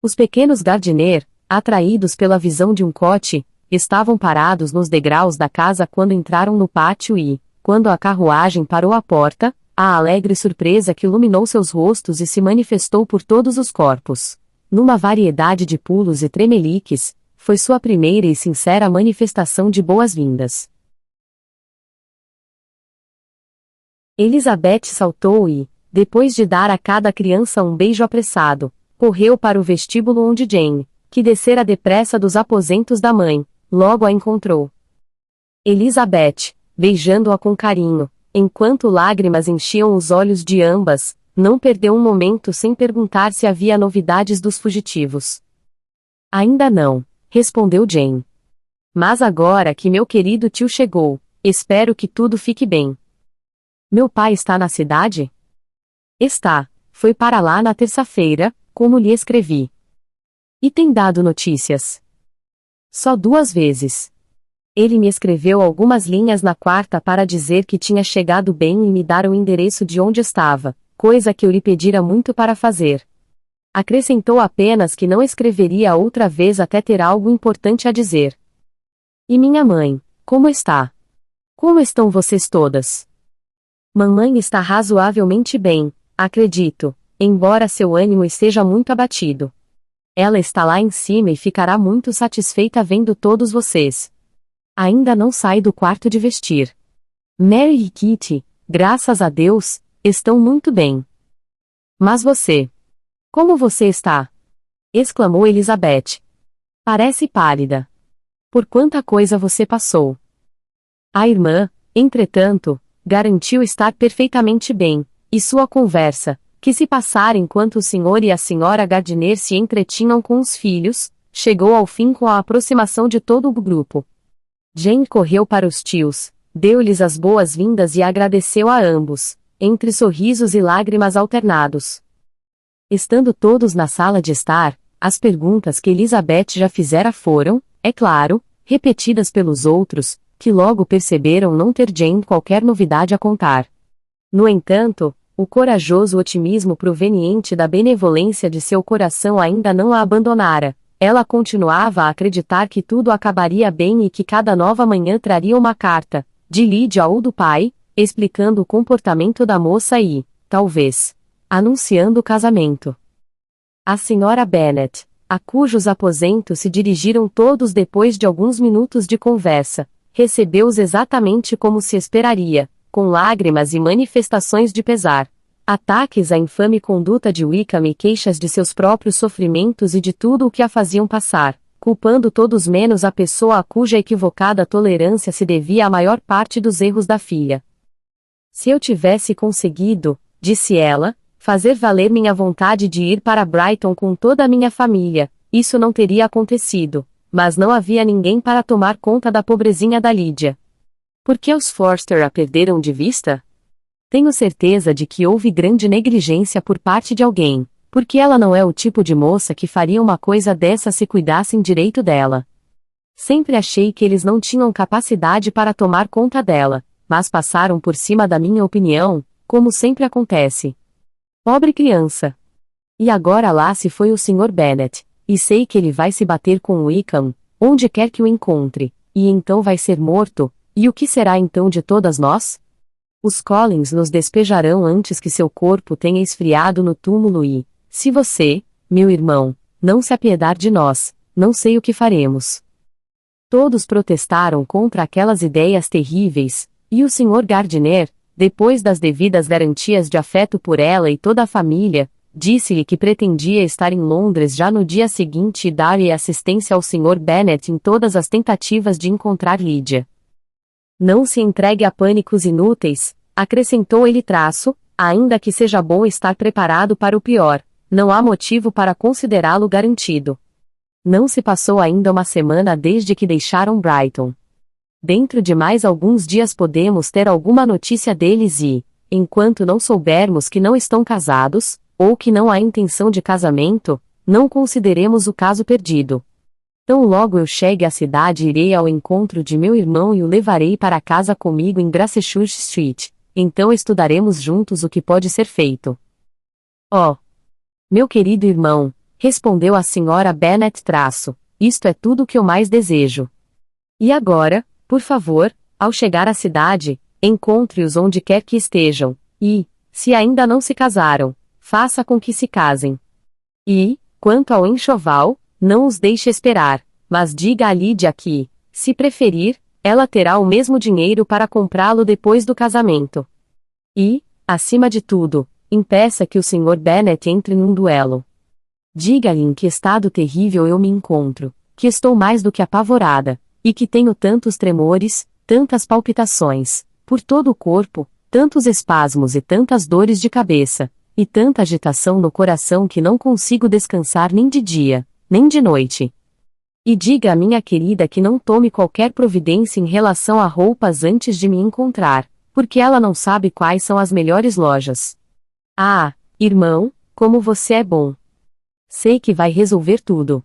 Os pequenos Gardiner, atraídos pela visão de um coche, estavam parados nos degraus da casa quando entraram no pátio e, quando a carruagem parou à porta, a alegre surpresa que iluminou seus rostos e se manifestou por todos os corpos, numa variedade de pulos e tremeliques, foi sua primeira e sincera manifestação de boas-vindas. Elizabeth saltou e, depois de dar a cada criança um beijo apressado, correu para o vestíbulo onde Jane, que descera depressa dos aposentos da mãe, logo a encontrou. Elizabeth, beijando-a com carinho, enquanto lágrimas enchiam os olhos de ambas, não perdeu um momento sem perguntar se havia novidades dos fugitivos. Ainda não, respondeu Jane. Mas agora que meu querido tio chegou, espero que tudo fique bem. Meu pai está na cidade? Está, foi para lá na terça-feira, como lhe escrevi. E tem dado notícias? Só 2 vezes. Ele me escreveu algumas linhas na quarta para dizer que tinha chegado bem e me dar o endereço de onde estava, coisa que eu lhe pedira muito para fazer. Acrescentou apenas que não escreveria outra vez até ter algo importante a dizer. E minha mãe, como está? Como estão vocês todas? Mamãe está razoavelmente bem, acredito, embora seu ânimo esteja muito abatido. Ela está lá em cima e ficará muito satisfeita vendo todos vocês. Ainda não sai do quarto de vestir. Mary e Kitty, graças a Deus, estão muito bem. Mas você? Como você está? Exclamou Elizabeth. Parece pálida. Por quanta coisa você passou? A irmã, entretanto, garantiu estar perfeitamente bem, e sua conversa, que se passara enquanto o senhor e a senhora Gardiner se entretinham com os filhos, chegou ao fim com a aproximação de todo o grupo. Jane correu para os tios, deu-lhes as boas-vindas e agradeceu a ambos, entre sorrisos e lágrimas alternados. Estando todos na sala de estar, as perguntas que Elizabeth já fizera foram, é claro, repetidas pelos outros, que logo perceberam não ter Jane qualquer novidade a contar. No entanto, o corajoso otimismo proveniente da benevolência de seu coração ainda não a abandonara. Ela continuava a acreditar que tudo acabaria bem e que cada nova manhã traria uma carta, de Lydia ou do pai, explicando o comportamento da moça e, talvez, anunciando o casamento. A senhora Bennet, a cujos aposentos se dirigiram todos depois de alguns minutos de conversa, recebeu-os exatamente como se esperaria, com lágrimas e manifestações de pesar. Ataques à infame conduta de Wickham e queixas de seus próprios sofrimentos e de tudo o que a faziam passar, culpando todos menos a pessoa a cuja equivocada tolerância se devia a maior parte dos erros da filha. Se eu tivesse conseguido, disse ela, fazer valer minha vontade de ir para Brighton com toda a minha família, isso não teria acontecido, mas não havia ninguém para tomar conta da pobrezinha da Lydia. Por que os Forster a perderam de vista? Tenho certeza de que houve grande negligência por parte de alguém, porque ela não é o tipo de moça que faria uma coisa dessa se cuidassem direito dela. Sempre achei que eles não tinham capacidade para tomar conta dela, mas passaram por cima da minha opinião, como sempre acontece. Pobre criança! E agora lá se foi o Sr. Bennet, e sei que ele vai se bater com o Wickham, onde quer que o encontre, e então vai ser morto, e o que será então de todas nós? Os Collins nos despejarão antes que seu corpo tenha esfriado no túmulo e, se você, meu irmão, não se apiedar de nós, não sei o que faremos. Todos protestaram contra aquelas ideias terríveis, e o Sr. Gardiner, depois das devidas garantias de afeto por ela e toda a família, disse-lhe que pretendia estar em Londres já no dia seguinte e dar-lhe assistência ao Sr. Bennet em todas as tentativas de encontrar Lydia. Não se entregue a pânicos inúteis, acrescentou ele ainda que seja bom estar preparado para o pior, não há motivo para considerá-lo garantido. Não se passou ainda uma semana desde que deixaram Brighton. Dentro de mais alguns dias podemos ter alguma notícia deles e, enquanto não soubermos que não estão casados, ou que não há intenção de casamento, não consideremos o caso perdido. Tão logo eu chegue à cidade irei ao encontro de meu irmão e o levarei para casa comigo em Gracechurch Street, então estudaremos juntos o que pode ser feito. Oh! Meu querido irmão, respondeu a senhora Bennet isto é tudo o que eu mais desejo. E agora, por favor, ao chegar à cidade, encontre-os onde quer que estejam, e, se ainda não se casaram, faça com que se casem. E, quanto ao enxoval, não os deixe esperar, mas diga a Lídia que, se preferir, ela terá o mesmo dinheiro para comprá-lo depois do casamento. E, acima de tudo, impeça que o Sr. Bennet entre num duelo. Diga-lhe em que estado terrível eu me encontro, que estou mais do que apavorada, e que tenho tantos tremores, tantas palpitações, por todo o corpo, tantos espasmos e tantas dores de cabeça, e tanta agitação no coração que não consigo descansar nem de dia, nem de noite. E diga à minha querida que não tome qualquer providência em relação a roupas antes de me encontrar, porque ela não sabe quais são as melhores lojas. Ah, irmão, como você é bom! Sei que vai resolver tudo.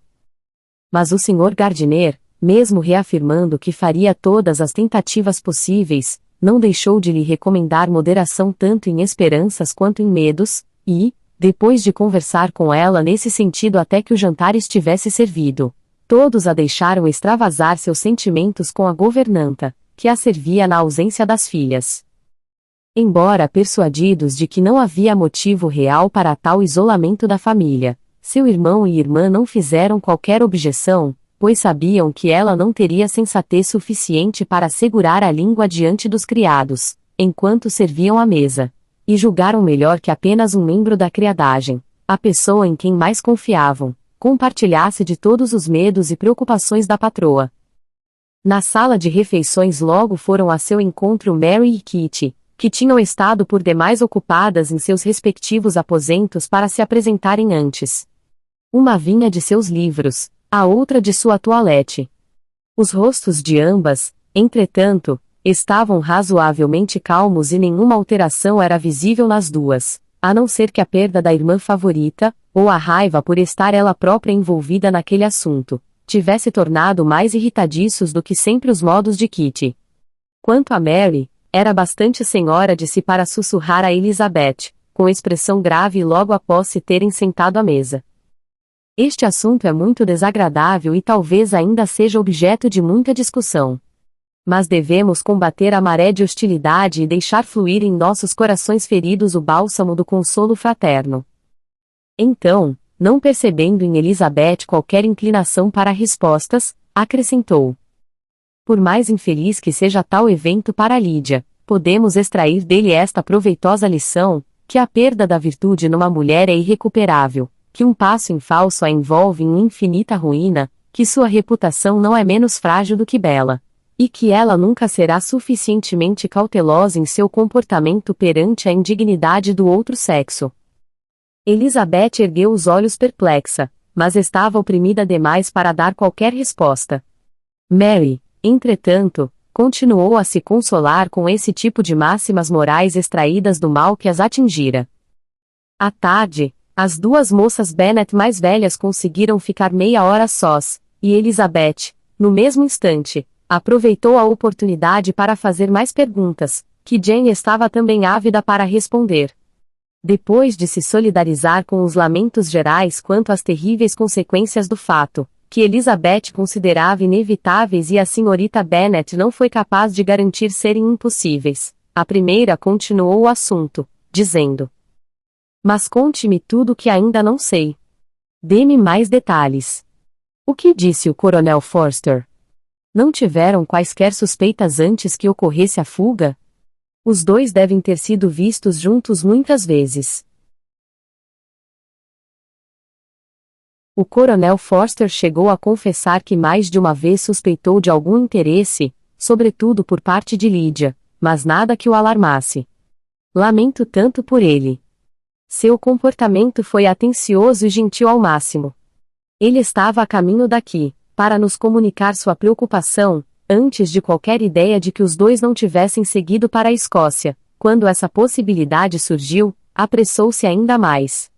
Mas o Sr. Gardiner, mesmo reafirmando que faria todas as tentativas possíveis, não deixou de lhe recomendar moderação tanto em esperanças quanto em medos, e, depois de conversar com ela nesse sentido até que o jantar estivesse servido, todos a deixaram extravasar seus sentimentos com a governanta, que a servia na ausência das filhas. Embora persuadidos de que não havia motivo real para tal isolamento da família, seu irmão e irmã não fizeram qualquer objeção, pois sabiam que ela não teria sensatez suficiente para segurar a língua diante dos criados, enquanto serviam à mesa, e julgaram melhor que apenas um membro da criadagem, a pessoa em quem mais confiavam, compartilhasse de todos os medos e preocupações da patroa. Na sala de refeições logo foram a seu encontro Mary e Kitty, que tinham estado por demais ocupadas em seus respectivos aposentos para se apresentarem antes. Uma vinha de seus livros, a outra de sua toilette. Os rostos de ambas, entretanto, estavam razoavelmente calmos e nenhuma alteração era visível nas duas, a não ser que a perda da irmã favorita, ou a raiva por estar ela própria envolvida naquele assunto, tivesse tornado mais irritadiços do que sempre os modos de Kitty. Quanto a Mary, era bastante senhora de si para sussurrar a Elizabeth, com expressão grave logo após se terem sentado à mesa. Este assunto é muito desagradável e talvez ainda seja objeto de muita discussão. Mas devemos combater a maré de hostilidade e deixar fluir em nossos corações feridos o bálsamo do consolo fraterno. Então, não percebendo em Elizabeth qualquer inclinação para respostas, acrescentou: por mais infeliz que seja tal evento para Lídia, podemos extrair dele esta proveitosa lição, que a perda da virtude numa mulher é irrecuperável, que um passo em falso a envolve em infinita ruína, que sua reputação não é menos frágil do que bela, e que ela nunca será suficientemente cautelosa em seu comportamento perante a indignidade do outro sexo. Elizabeth ergueu os olhos perplexa, mas estava oprimida demais para dar qualquer resposta. Mary, entretanto, continuou a se consolar com esse tipo de máximas morais extraídas do mal que as atingira. À tarde, as duas moças Bennet mais velhas conseguiram ficar meia hora sós, e Elizabeth, no mesmo instante, aproveitou a oportunidade para fazer mais perguntas, que Jane estava também ávida para responder. Depois de se solidarizar com os lamentos gerais quanto às terríveis consequências do fato, que Elizabeth considerava inevitáveis e a senhorita Bennet não foi capaz de garantir serem impossíveis, a primeira continuou o assunto, dizendo: mas conte-me tudo o que ainda não sei. Dê-me mais detalhes. O que disse o Coronel Forster? Não tiveram quaisquer suspeitas antes que ocorresse a fuga? Os dois devem ter sido vistos juntos muitas vezes. O Coronel Forster chegou a confessar que mais de uma vez suspeitou de algum interesse, sobretudo por parte de Lídia, mas nada que o alarmasse. Lamento tanto por ele. Seu comportamento foi atencioso e gentil ao máximo. Ele estava a caminho daqui, para nos comunicar sua preocupação, antes de qualquer ideia de que os dois não tivessem seguido para a Escócia. Quando essa possibilidade surgiu, apressou-se ainda mais.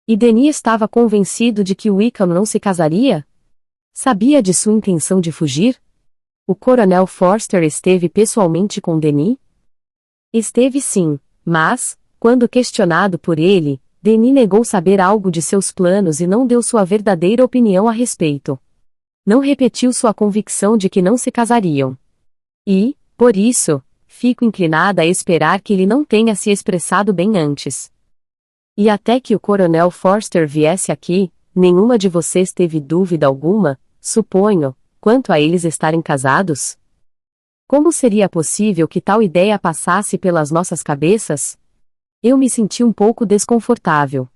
E Denis estava convencido de que Wickham não se casaria? Sabia de sua intenção de fugir? O coronel Forster esteve pessoalmente com Denis? Esteve sim, mas, quando questionado por ele, Denis negou saber algo de seus planos e não deu sua verdadeira opinião a respeito. Não repetiu sua convicção de que não se casariam. E, por isso, fico inclinada a esperar que ele não tenha se expressado bem antes. E até que o coronel Forster viesse aqui, nenhuma de vocês teve dúvida alguma, suponho, quanto a eles estarem casados? Como seria possível que tal ideia passasse pelas nossas cabeças? Eu me senti um pouco desconfortável.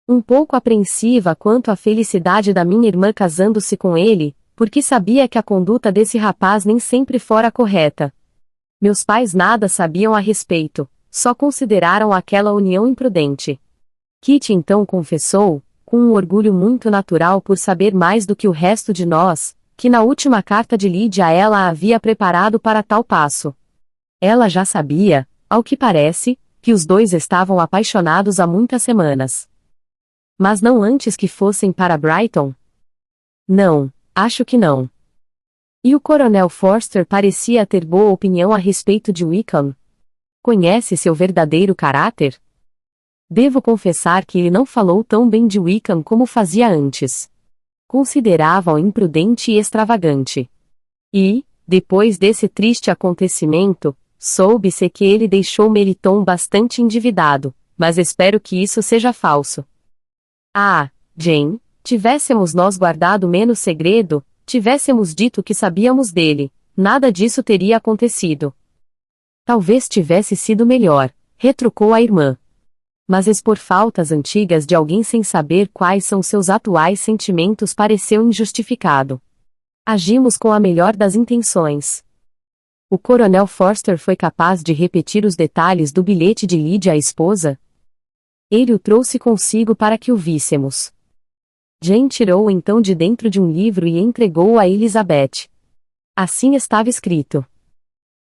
Um pouco apreensiva quanto à felicidade da minha irmã casando-se com ele, porque sabia que a conduta desse rapaz nem sempre fora correta. Meus pais nada sabiam a respeito, só consideraram aquela união imprudente. Kitty então confessou, com um orgulho muito natural por saber mais do que o resto de nós, que na última carta de Lydia ela a havia preparado para tal passo. Ela já sabia, ao que parece, que os dois estavam apaixonados há muitas semanas. Mas não antes que fossem para Brighton? Não, acho que não. E o coronel Forster parecia ter boa opinião a respeito de Wickham. Conhece seu verdadeiro caráter? Devo confessar que ele não falou tão bem de Wickham como fazia antes. Considerava-o imprudente e extravagante. E, depois desse triste acontecimento, soube-se que ele deixou Meriton bastante endividado, mas espero que isso seja falso. Ah, Jane, tivéssemos nós guardado menos segredo, tivéssemos dito o que sabíamos dele, nada disso teria acontecido. Talvez tivesse sido melhor, retrucou a irmã. Mas expor faltas antigas de alguém sem saber quais são seus atuais sentimentos pareceu injustificado. Agimos com a melhor das intenções. O coronel Forster foi capaz de repetir os detalhes do bilhete de Lydia à esposa? Ele o trouxe consigo para que o víssemos. Jane tirou-o então de dentro de um livro e entregou-o a Elizabeth. Assim estava escrito: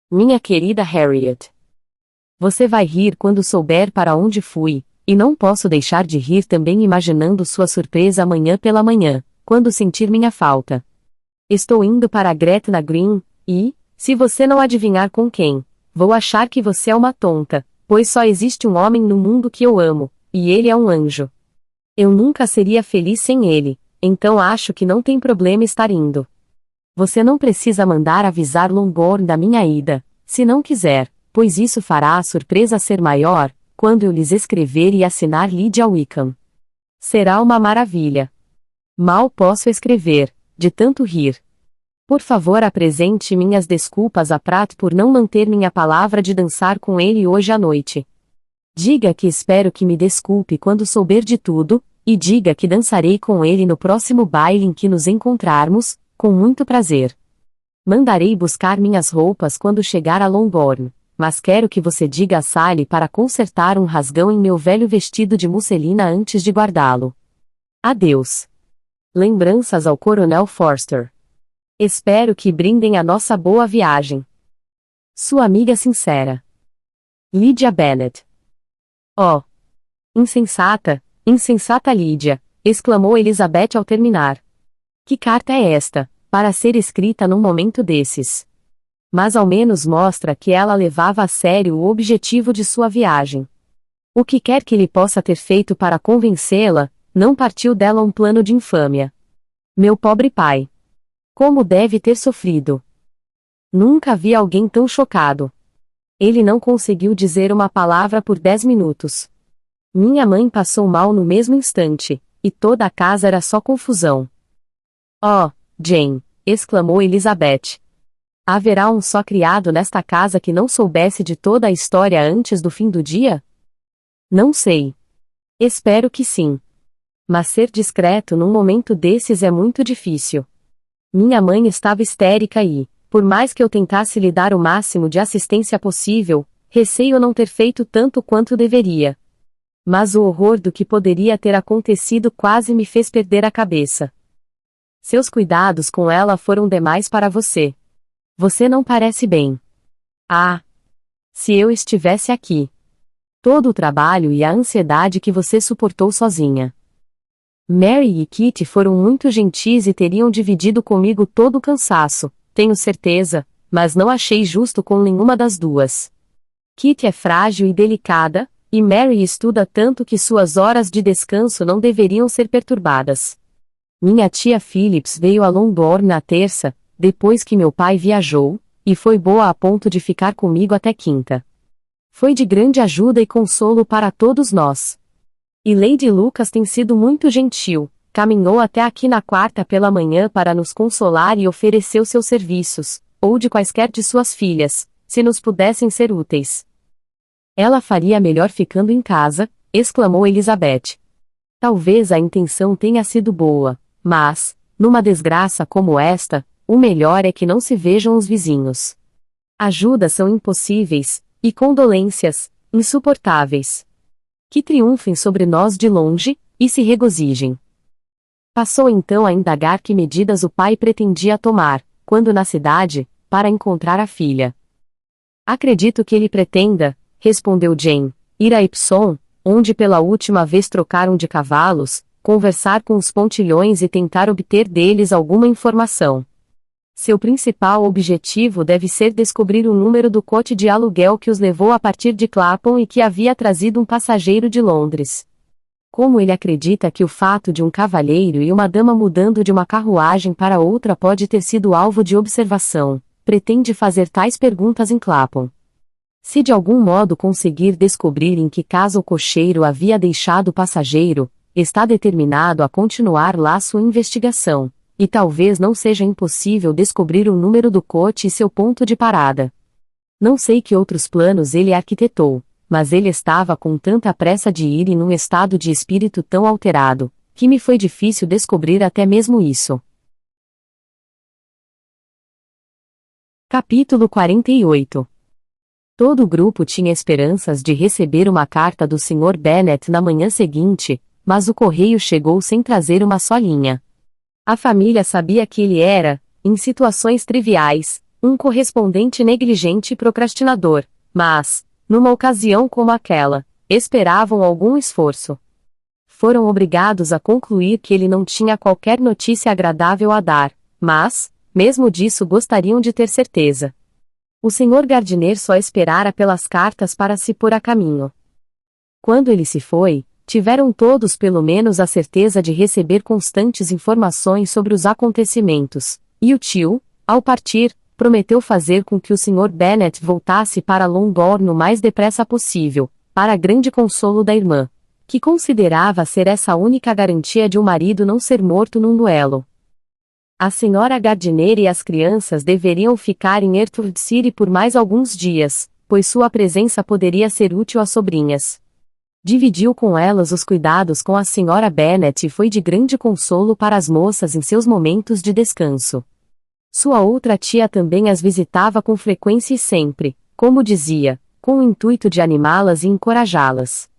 Minha querida Harriet, você vai rir quando souber para onde fui, e não posso deixar de rir também imaginando sua surpresa amanhã pela manhã, quando sentir minha falta. Estou indo para Gretna Green, e, se você não adivinhar com quem, vou achar que você é uma tonta, pois só existe um homem no mundo que eu amo, e ele é um anjo. Eu nunca seria feliz sem ele, então acho que não tem problema estar indo. Você não precisa mandar avisar Longbourn da minha ida, se não quiser, pois isso fará a surpresa ser maior, quando eu lhes escrever e assinar Lydia Wickham. Será uma maravilha. Mal posso escrever, de tanto rir. Por favor, apresente minhas desculpas a Pratt por não manter minha palavra de dançar com ele hoje à noite. Diga que espero que me desculpe quando souber de tudo, e diga que dançarei com ele no próximo baile em que nos encontrarmos, com muito prazer. Mandarei buscar minhas roupas quando chegar a Longbourn, mas quero que você diga a Sally para consertar um rasgão em meu velho vestido de musselina antes de guardá-lo. Adeus. Lembranças ao coronel Forster. Espero que brindem a nossa boa viagem. Sua amiga sincera, Lydia Bennet. Oh! Insensata, insensata Lydia! Exclamou Elizabeth ao terminar. Que carta é esta, para ser escrita num momento desses? Mas ao menos mostra que ela levava a sério o objetivo de sua viagem. O que quer que ele possa ter feito para convencê-la, não partiu dela um plano de infâmia. Meu pobre pai! Como deve ter sofrido! Nunca vi alguém tão chocado. Ele não conseguiu dizer uma palavra por 10 minutos. Minha mãe passou mal no mesmo instante, e toda a casa era só confusão. Oh, Jane! Exclamou Elizabeth. Haverá um só criado nesta casa que não soubesse de toda a história antes do fim do dia? Não sei. Espero que sim. Mas ser discreto num momento desses é muito difícil. Minha mãe estava histérica e, por mais que eu tentasse lhe dar o máximo de assistência possível, receio não ter feito tanto quanto deveria. Mas o horror do que poderia ter acontecido quase me fez perder a cabeça. Seus cuidados com ela foram demais para você. Você não parece bem. Ah! Se eu estivesse aqui. Todo o trabalho e a ansiedade que você suportou sozinha. Mary e Kitty foram muito gentis e teriam dividido comigo todo o cansaço, tenho certeza, mas não achei justo com nenhuma das duas. Kitty é frágil e delicada, e Mary estuda tanto que suas horas de descanso não deveriam ser perturbadas. Minha tia Phillips veio a Longbourn na terça, depois que meu pai viajou, e foi boa a ponto de ficar comigo até quinta. Foi de grande ajuda e consolo para todos nós. E Lady Lucas tem sido muito gentil, caminhou até aqui na quarta pela manhã para nos consolar e ofereceu seus serviços, ou de quaisquer de suas filhas, se nos pudessem ser úteis. Ela faria melhor ficando em casa, exclamou Elizabeth. Talvez a intenção tenha sido boa, mas, numa desgraça como esta, o melhor é que não se vejam os vizinhos. Ajudas são impossíveis, e condolências, insuportáveis. Que triunfem sobre nós de longe, e se regozijem. Passou então a indagar que medidas o pai pretendia tomar, quando na cidade, para encontrar a filha. Acredito que ele pretenda, respondeu Jane, ir a Epsom, onde pela última vez trocaram de cavalos, conversar com os pontilhões e tentar obter deles alguma informação. Seu principal objetivo deve ser descobrir o número do coche de aluguel que os levou a partir de Clapham e que havia trazido um passageiro de Londres. Como ele acredita que o fato de um cavalheiro e uma dama mudando de uma carruagem para outra pode ter sido alvo de observação, pretende fazer tais perguntas em Clapham. Se de algum modo conseguir descobrir em que casa o cocheiro havia deixado o passageiro, está determinado a continuar lá sua investigação. E talvez não seja impossível descobrir o número do coche e seu ponto de parada. Não sei que outros planos ele arquitetou, mas ele estava com tanta pressa de ir e num estado de espírito tão alterado, que me foi difícil descobrir até mesmo isso. Capítulo 48. Todo o grupo tinha esperanças de receber uma carta do Sr. Bennet na manhã seguinte, mas o correio chegou sem trazer uma só linha. A família sabia que ele era, em situações triviais, um correspondente negligente e procrastinador, mas, numa ocasião como aquela, esperavam algum esforço. Foram obrigados a concluir que ele não tinha qualquer notícia agradável a dar, mas, mesmo disso gostariam de ter certeza. O Sr. Gardiner só esperara pelas cartas para se pôr a caminho. Quando ele se foi, tiveram todos pelo menos a certeza de receber constantes informações sobre os acontecimentos, e o tio, ao partir, prometeu fazer com que o Sr. Bennet voltasse para Longbourn o mais depressa possível, para grande consolo da irmã, que considerava ser essa a única garantia de um marido não ser morto num duelo. A Sra. Gardiner e as crianças deveriam ficar em Hertford City por mais alguns dias, pois sua presença poderia ser útil às sobrinhas. Dividiu com elas os cuidados com a Sra. Bennet e foi de grande consolo para as moças em seus momentos de descanso. Sua outra tia também as visitava com frequência e sempre, como dizia, com o intuito de animá-las e encorajá-las.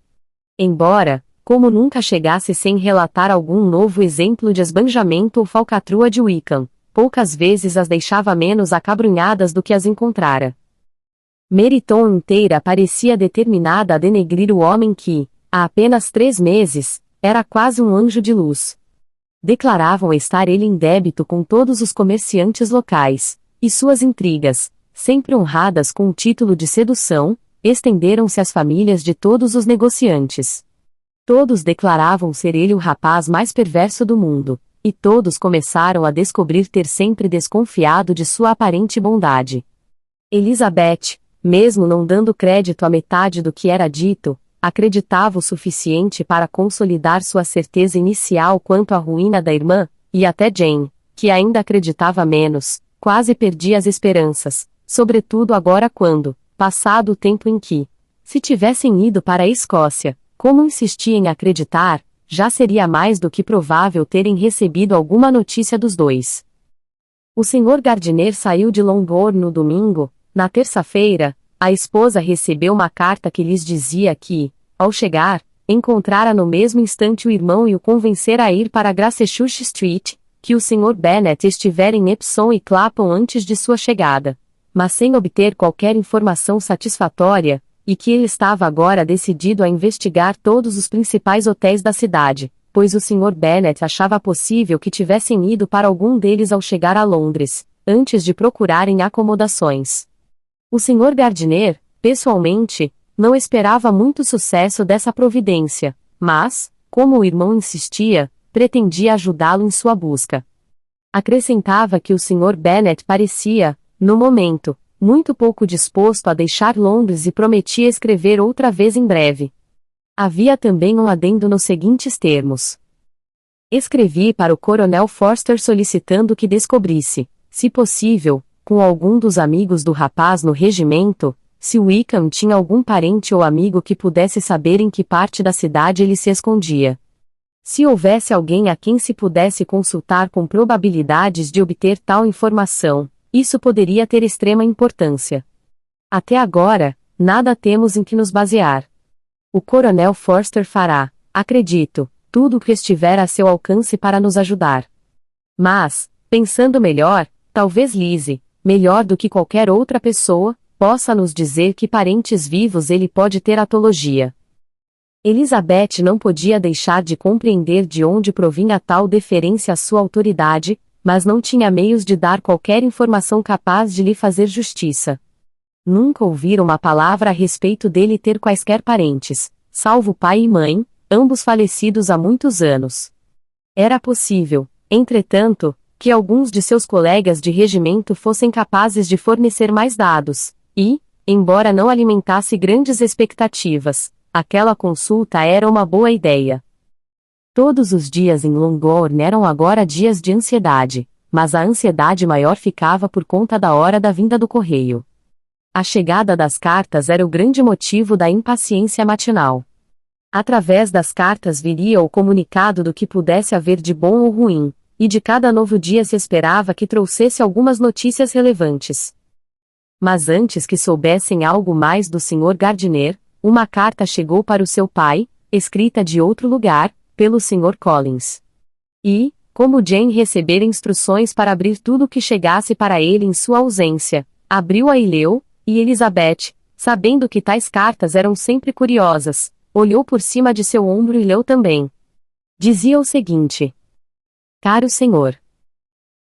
Embora, como nunca chegasse sem relatar algum novo exemplo de esbanjamento ou falcatrua de Wickham, poucas vezes as deixava menos acabrunhadas do que as encontrara. Meriton inteira parecia determinada a denegrir o homem que, há apenas 3 meses, era quase um anjo de luz. Declaravam estar ele em débito com todos os comerciantes locais, e suas intrigas, sempre honradas com o título de sedução, estenderam-se às famílias de todos os negociantes. Todos declaravam ser ele o rapaz mais perverso do mundo, e todos começaram a descobrir ter sempre desconfiado de sua aparente bondade. Elizabeth, mesmo não dando crédito à metade do que era dito, acreditava o suficiente para consolidar sua certeza inicial quanto à ruína da irmã, e até Jane, que ainda acreditava menos, quase perdia as esperanças, sobretudo agora quando, passado o tempo em que, se tivessem ido para a Escócia, como insistia em acreditar, já seria mais do que provável terem recebido alguma notícia dos dois. O Sr. Gardiner saiu de Longbourn no domingo. Na terça-feira, a esposa recebeu uma carta que lhes dizia que, ao chegar, encontrara no mesmo instante o irmão e o convencera a ir para Gracechurch Street, que o Sr. Bennet estivera em Epsom e Clapham antes de sua chegada, mas sem obter qualquer informação satisfatória, e que ele estava agora decidido a investigar todos os principais hotéis da cidade, pois o Sr. Bennet achava possível que tivessem ido para algum deles ao chegar a Londres, antes de procurarem acomodações. O Sr. Gardiner, pessoalmente, não esperava muito sucesso dessa providência, mas, como o irmão insistia, pretendia ajudá-lo em sua busca. Acrescentava que o Sr. Bennet parecia, no momento, muito pouco disposto a deixar Londres e prometia escrever outra vez em breve. Havia também um adendo nos seguintes termos. Escrevi para o Coronel Forster solicitando que descobrisse, se possível, com algum dos amigos do rapaz no regimento, se Wickham tinha algum parente ou amigo que pudesse saber em que parte da cidade ele se escondia. Se houvesse alguém a quem se pudesse consultar com probabilidades de obter tal informação, isso poderia ter extrema importância. Até agora, nada temos em que nos basear. O Coronel Forster fará, acredito, tudo o que estiver a seu alcance para nos ajudar. Mas, pensando melhor, talvez Lizzie, melhor do que qualquer outra pessoa, possa nos dizer que parentes vivos ele pode ter atologia. Elizabeth não podia deixar de compreender de onde provinha tal deferência à sua autoridade, mas não tinha meios de dar qualquer informação capaz de lhe fazer justiça. Nunca ouvira uma palavra a respeito dele ter quaisquer parentes, salvo pai e mãe, ambos falecidos há muitos anos. Era possível, entretanto, que alguns de seus colegas de regimento fossem capazes de fornecer mais dados, e, embora não alimentasse grandes expectativas, aquela consulta era uma boa ideia. Todos os dias em Longbourn eram agora dias de ansiedade, mas a ansiedade maior ficava por conta da hora da vinda do correio. A chegada das cartas era o grande motivo da impaciência matinal. Através das cartas viria o comunicado do que pudesse haver de bom ou ruim, e de cada novo dia se esperava que trouxesse algumas notícias relevantes. Mas antes que soubessem algo mais do Sr. Gardiner, uma carta chegou para o seu pai, escrita de outro lugar, pelo Sr. Collins. E, como Jane recebera instruções para abrir tudo o que chegasse para ele em sua ausência, abriu-a e leu, e Elizabeth, sabendo que tais cartas eram sempre curiosas, olhou por cima de seu ombro e leu também. Dizia o seguinte: Caro Senhor,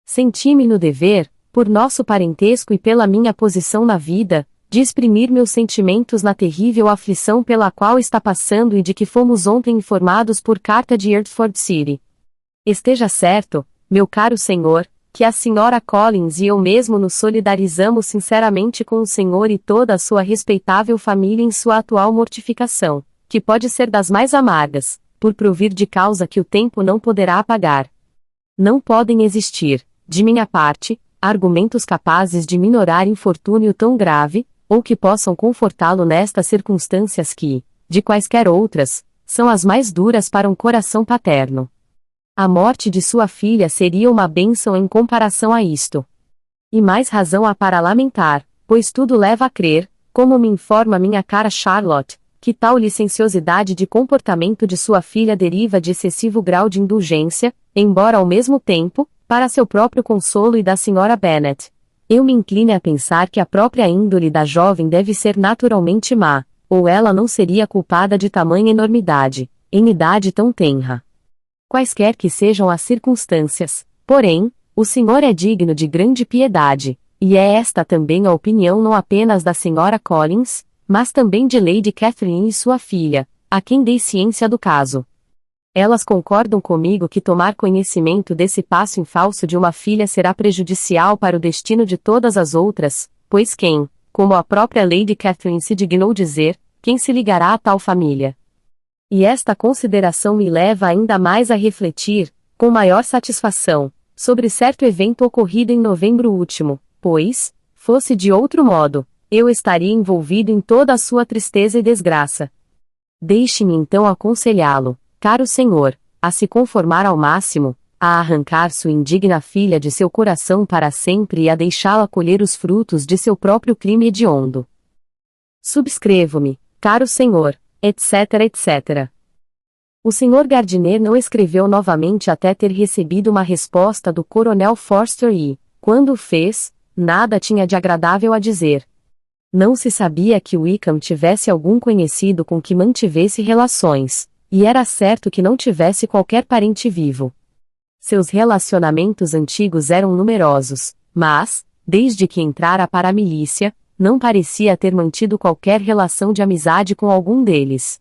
senti-me no dever, por nosso parentesco e pela minha posição na vida, de exprimir meus sentimentos na terrível aflição pela qual está passando e de que fomos ontem informados por carta de Hertford City. Esteja certo, meu caro senhor, que a senhora Collins e eu mesmo nos solidarizamos sinceramente com o senhor e toda a sua respeitável família em sua atual mortificação, que pode ser das mais amargas, por provir de causa que o tempo não poderá apagar. Não podem existir, de minha parte, argumentos capazes de minorar infortúnio tão grave, ou que possam confortá-lo nestas circunstâncias que, de quaisquer outras, são as mais duras para um coração paterno. A morte de sua filha seria uma bênção em comparação a isto. E mais razão há para lamentar, pois tudo leva a crer, como me informa minha cara Charlotte, que tal licenciosidade de comportamento de sua filha deriva de excessivo grau de indulgência, embora ao mesmo tempo, para seu próprio consolo e da Sra. Bennet. Eu me incline a pensar que a própria índole da jovem deve ser naturalmente má, ou ela não seria culpada de tamanha enormidade, em idade tão tenra. Quaisquer que sejam as circunstâncias, porém, o senhor é digno de grande piedade, e é esta também a opinião não apenas da Sra. Collins, mas também de Lady Catherine e sua filha, a quem dei ciência do caso. Elas concordam comigo que tomar conhecimento desse passo em falso de uma filha será prejudicial para o destino de todas as outras, pois quem, como a própria Lady Catherine se dignou dizer, quem se ligará a tal família? E esta consideração me leva ainda mais a refletir, com maior satisfação, sobre certo evento ocorrido em novembro último, pois, fosse de outro modo, eu estaria envolvido em toda a sua tristeza e desgraça. Deixe-me então aconselhá-lo, caro senhor, a se conformar ao máximo, a arrancar sua indigna filha de seu coração para sempre e a deixá-la colher os frutos de seu próprio crime hediondo. Subscrevo-me, caro senhor, etc, etc. O Sr. Gardiner não escreveu novamente até ter recebido uma resposta do Coronel Forster e, quando o fez, nada tinha de agradável a dizer. Não se sabia que Wickham tivesse algum conhecido com que mantivesse relações, e era certo que não tivesse qualquer parente vivo. Seus relacionamentos antigos eram numerosos, mas, desde que entrara para a milícia, não parecia ter mantido qualquer relação de amizade com algum deles.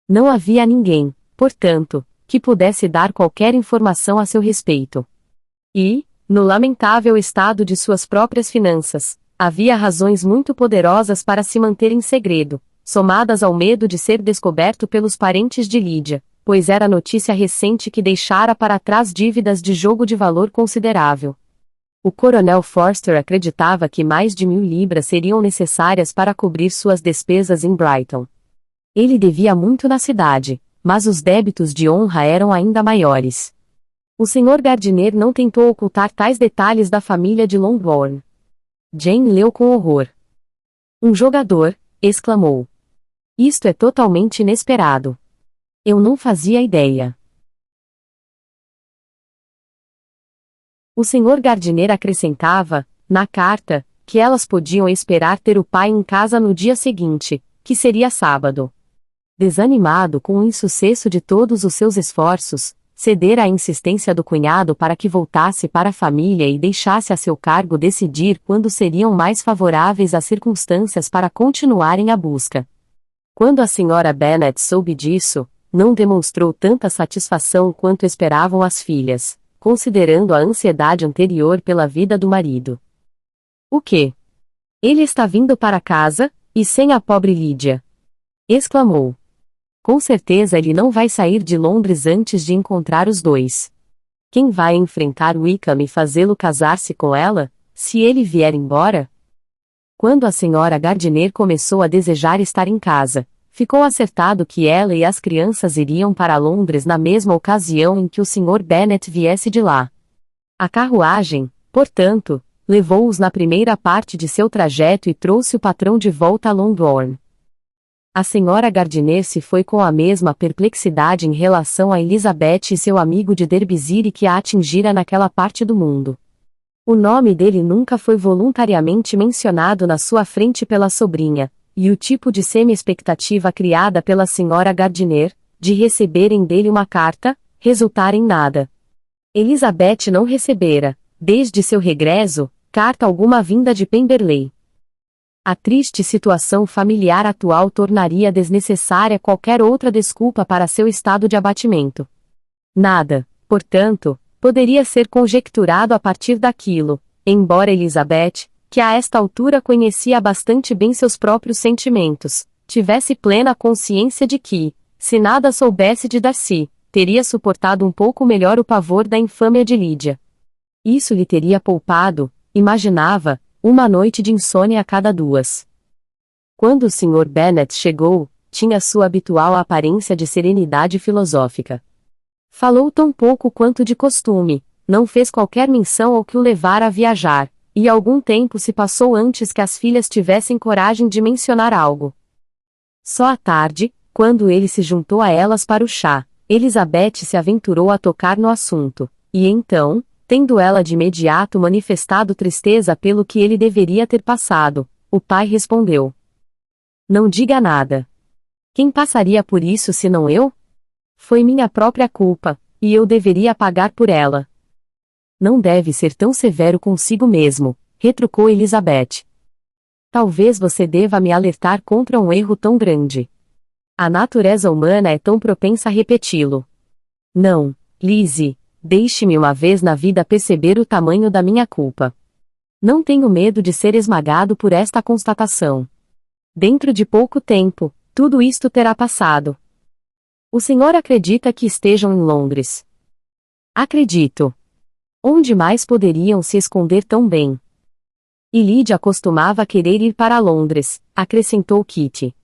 Não havia ninguém, portanto, que pudesse dar qualquer informação a seu respeito. E, no lamentável estado de suas próprias finanças, havia razões muito poderosas para se manter em segredo, somadas ao medo de ser descoberto pelos parentes de Lydia, pois era notícia recente que deixara para trás dívidas de jogo de valor considerável. O Coronel Forster acreditava que mais de 1.000 libras seriam necessárias para cobrir suas despesas em Brighton. Ele devia muito na cidade, mas os débitos de honra eram ainda maiores. O Sr. Gardiner não tentou ocultar tais detalhes da família de Longbourn. Jane leu com horror. Um jogador, exclamou. Isto é totalmente inesperado. Eu não fazia ideia. O Sr. Gardiner acrescentava, na carta, que elas podiam esperar ter o pai em casa no dia seguinte, que seria sábado. Desanimado com o insucesso de todos os seus esforços, cedera à insistência do cunhado para que voltasse para a família e deixasse a seu cargo decidir quando seriam mais favoráveis as circunstâncias para continuarem a busca. Quando a Sra. Bennet soube disso, não demonstrou tanta satisfação quanto esperavam as filhas, considerando a ansiedade anterior pela vida do marido. O quê? Ele está vindo para casa, e sem a pobre Lydia! Exclamou. Com certeza ele não vai sair de Londres antes de encontrar os dois. Quem vai enfrentar Wickham e fazê-lo casar-se com ela, se ele vier embora? Quando a Sra. Gardiner começou a desejar estar em casa, ficou acertado que ela e as crianças iriam para Londres na mesma ocasião em que o Sr. Bennet viesse de lá. A carruagem, portanto, levou-os na primeira parte de seu trajeto e trouxe o patrão de volta a Longbourn. A Sra. Gardiner se foi com a mesma perplexidade em relação a Elizabeth e seu amigo de Derbyshire que a atingira naquela parte do mundo. O nome dele nunca foi voluntariamente mencionado na sua frente pela sobrinha, e o tipo de semi-expectativa criada pela Sra. Gardiner, de receberem dele uma carta, resultara em nada. Elizabeth não recebera, desde seu regresso, carta alguma vinda de Pemberley. A triste situação familiar atual tornaria desnecessária qualquer outra desculpa para seu estado de abatimento. Nada, portanto, poderia ser conjecturado a partir daquilo, embora Elizabeth, que a esta altura conhecia bastante bem seus próprios sentimentos, tivesse plena consciência de que, se nada soubesse de Darcy, teria suportado um pouco melhor o pavor da infâmia de Lydia. Isso lhe teria poupado, imaginava, uma noite de insônia a cada 2. Quando o Sr. Bennet chegou, tinha sua habitual aparência de serenidade filosófica. Falou tão pouco quanto de costume, não fez qualquer menção ao que o levara a viajar, e algum tempo se passou antes que as filhas tivessem coragem de mencionar algo. Só à tarde, quando ele se juntou a elas para o chá, Elizabeth se aventurou a tocar no assunto, e então, tendo ela de imediato manifestado tristeza pelo que ele deveria ter passado, o pai respondeu: Não diga nada. Quem passaria por isso senão eu? Foi minha própria culpa, e eu deveria pagar por ela. Não deve ser tão severo consigo mesmo, retrucou Elizabeth. Talvez você deva me alertar contra um erro tão grande. A natureza humana é tão propensa a repeti-lo. Não, Lizzie, deixe-me uma vez na vida perceber o tamanho da minha culpa. Não tenho medo de ser esmagado por esta constatação. Dentro de pouco tempo, tudo isto terá passado. O senhor acredita que estejam em Londres? Acredito. Onde mais poderiam se esconder tão bem? E Lydia costumava querer ir para Londres, acrescentou Kitty.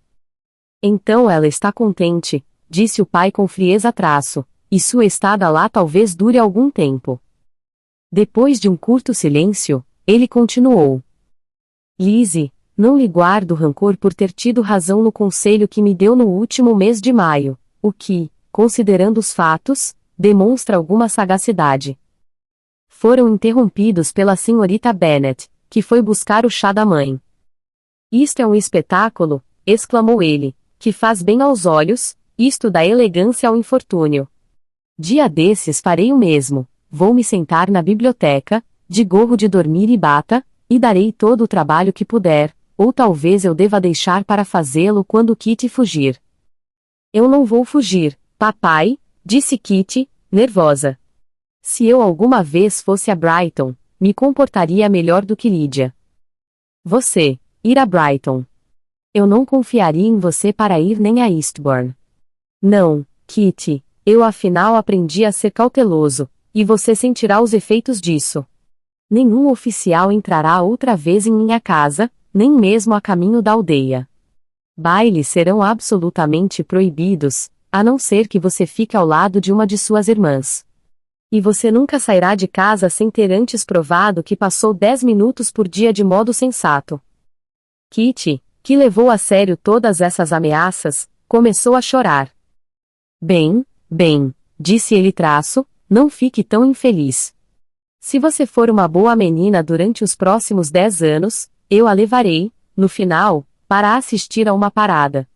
Então ela está contente, disse o pai com frieza traço, e sua estada lá talvez dure algum tempo. Depois de um curto silêncio, ele continuou. Lizzie, não lhe guardo rancor por ter tido razão no conselho que me deu no último mês de maio, o que, considerando os fatos, demonstra alguma sagacidade. Foram interrompidos pela senhorita Bennet, que foi buscar o chá da mãe. Isto é um espetáculo, exclamou ele, que faz bem aos olhos, isto dá elegância ao infortúnio. Dia desses farei o mesmo, vou me sentar na biblioteca, de gorro de dormir e bata, e darei todo o trabalho que puder, ou talvez eu deva deixar para fazê-lo quando Kitty fugir. Eu não vou fugir, papai, disse Kitty, nervosa. Se eu alguma vez fosse a Brighton, me comportaria melhor do que Lydia. Você, ir a Brighton. Eu não confiaria em você para ir nem a Eastbourne. Não, Kitty, eu afinal aprendi a ser cauteloso, e você sentirá os efeitos disso. Nenhum oficial entrará outra vez em minha casa, nem mesmo a caminho da aldeia. Bailes serão absolutamente proibidos, a não ser que você fique ao lado de uma de suas irmãs. E você nunca sairá de casa sem ter antes provado que passou 10 minutos por dia de modo sensato. Kitty, que levou a sério todas essas ameaças, começou a chorar. Bem, disse ele não fique tão infeliz. Se você for uma boa menina durante os próximos 10 anos, eu a levarei, no final, para assistir a uma parada.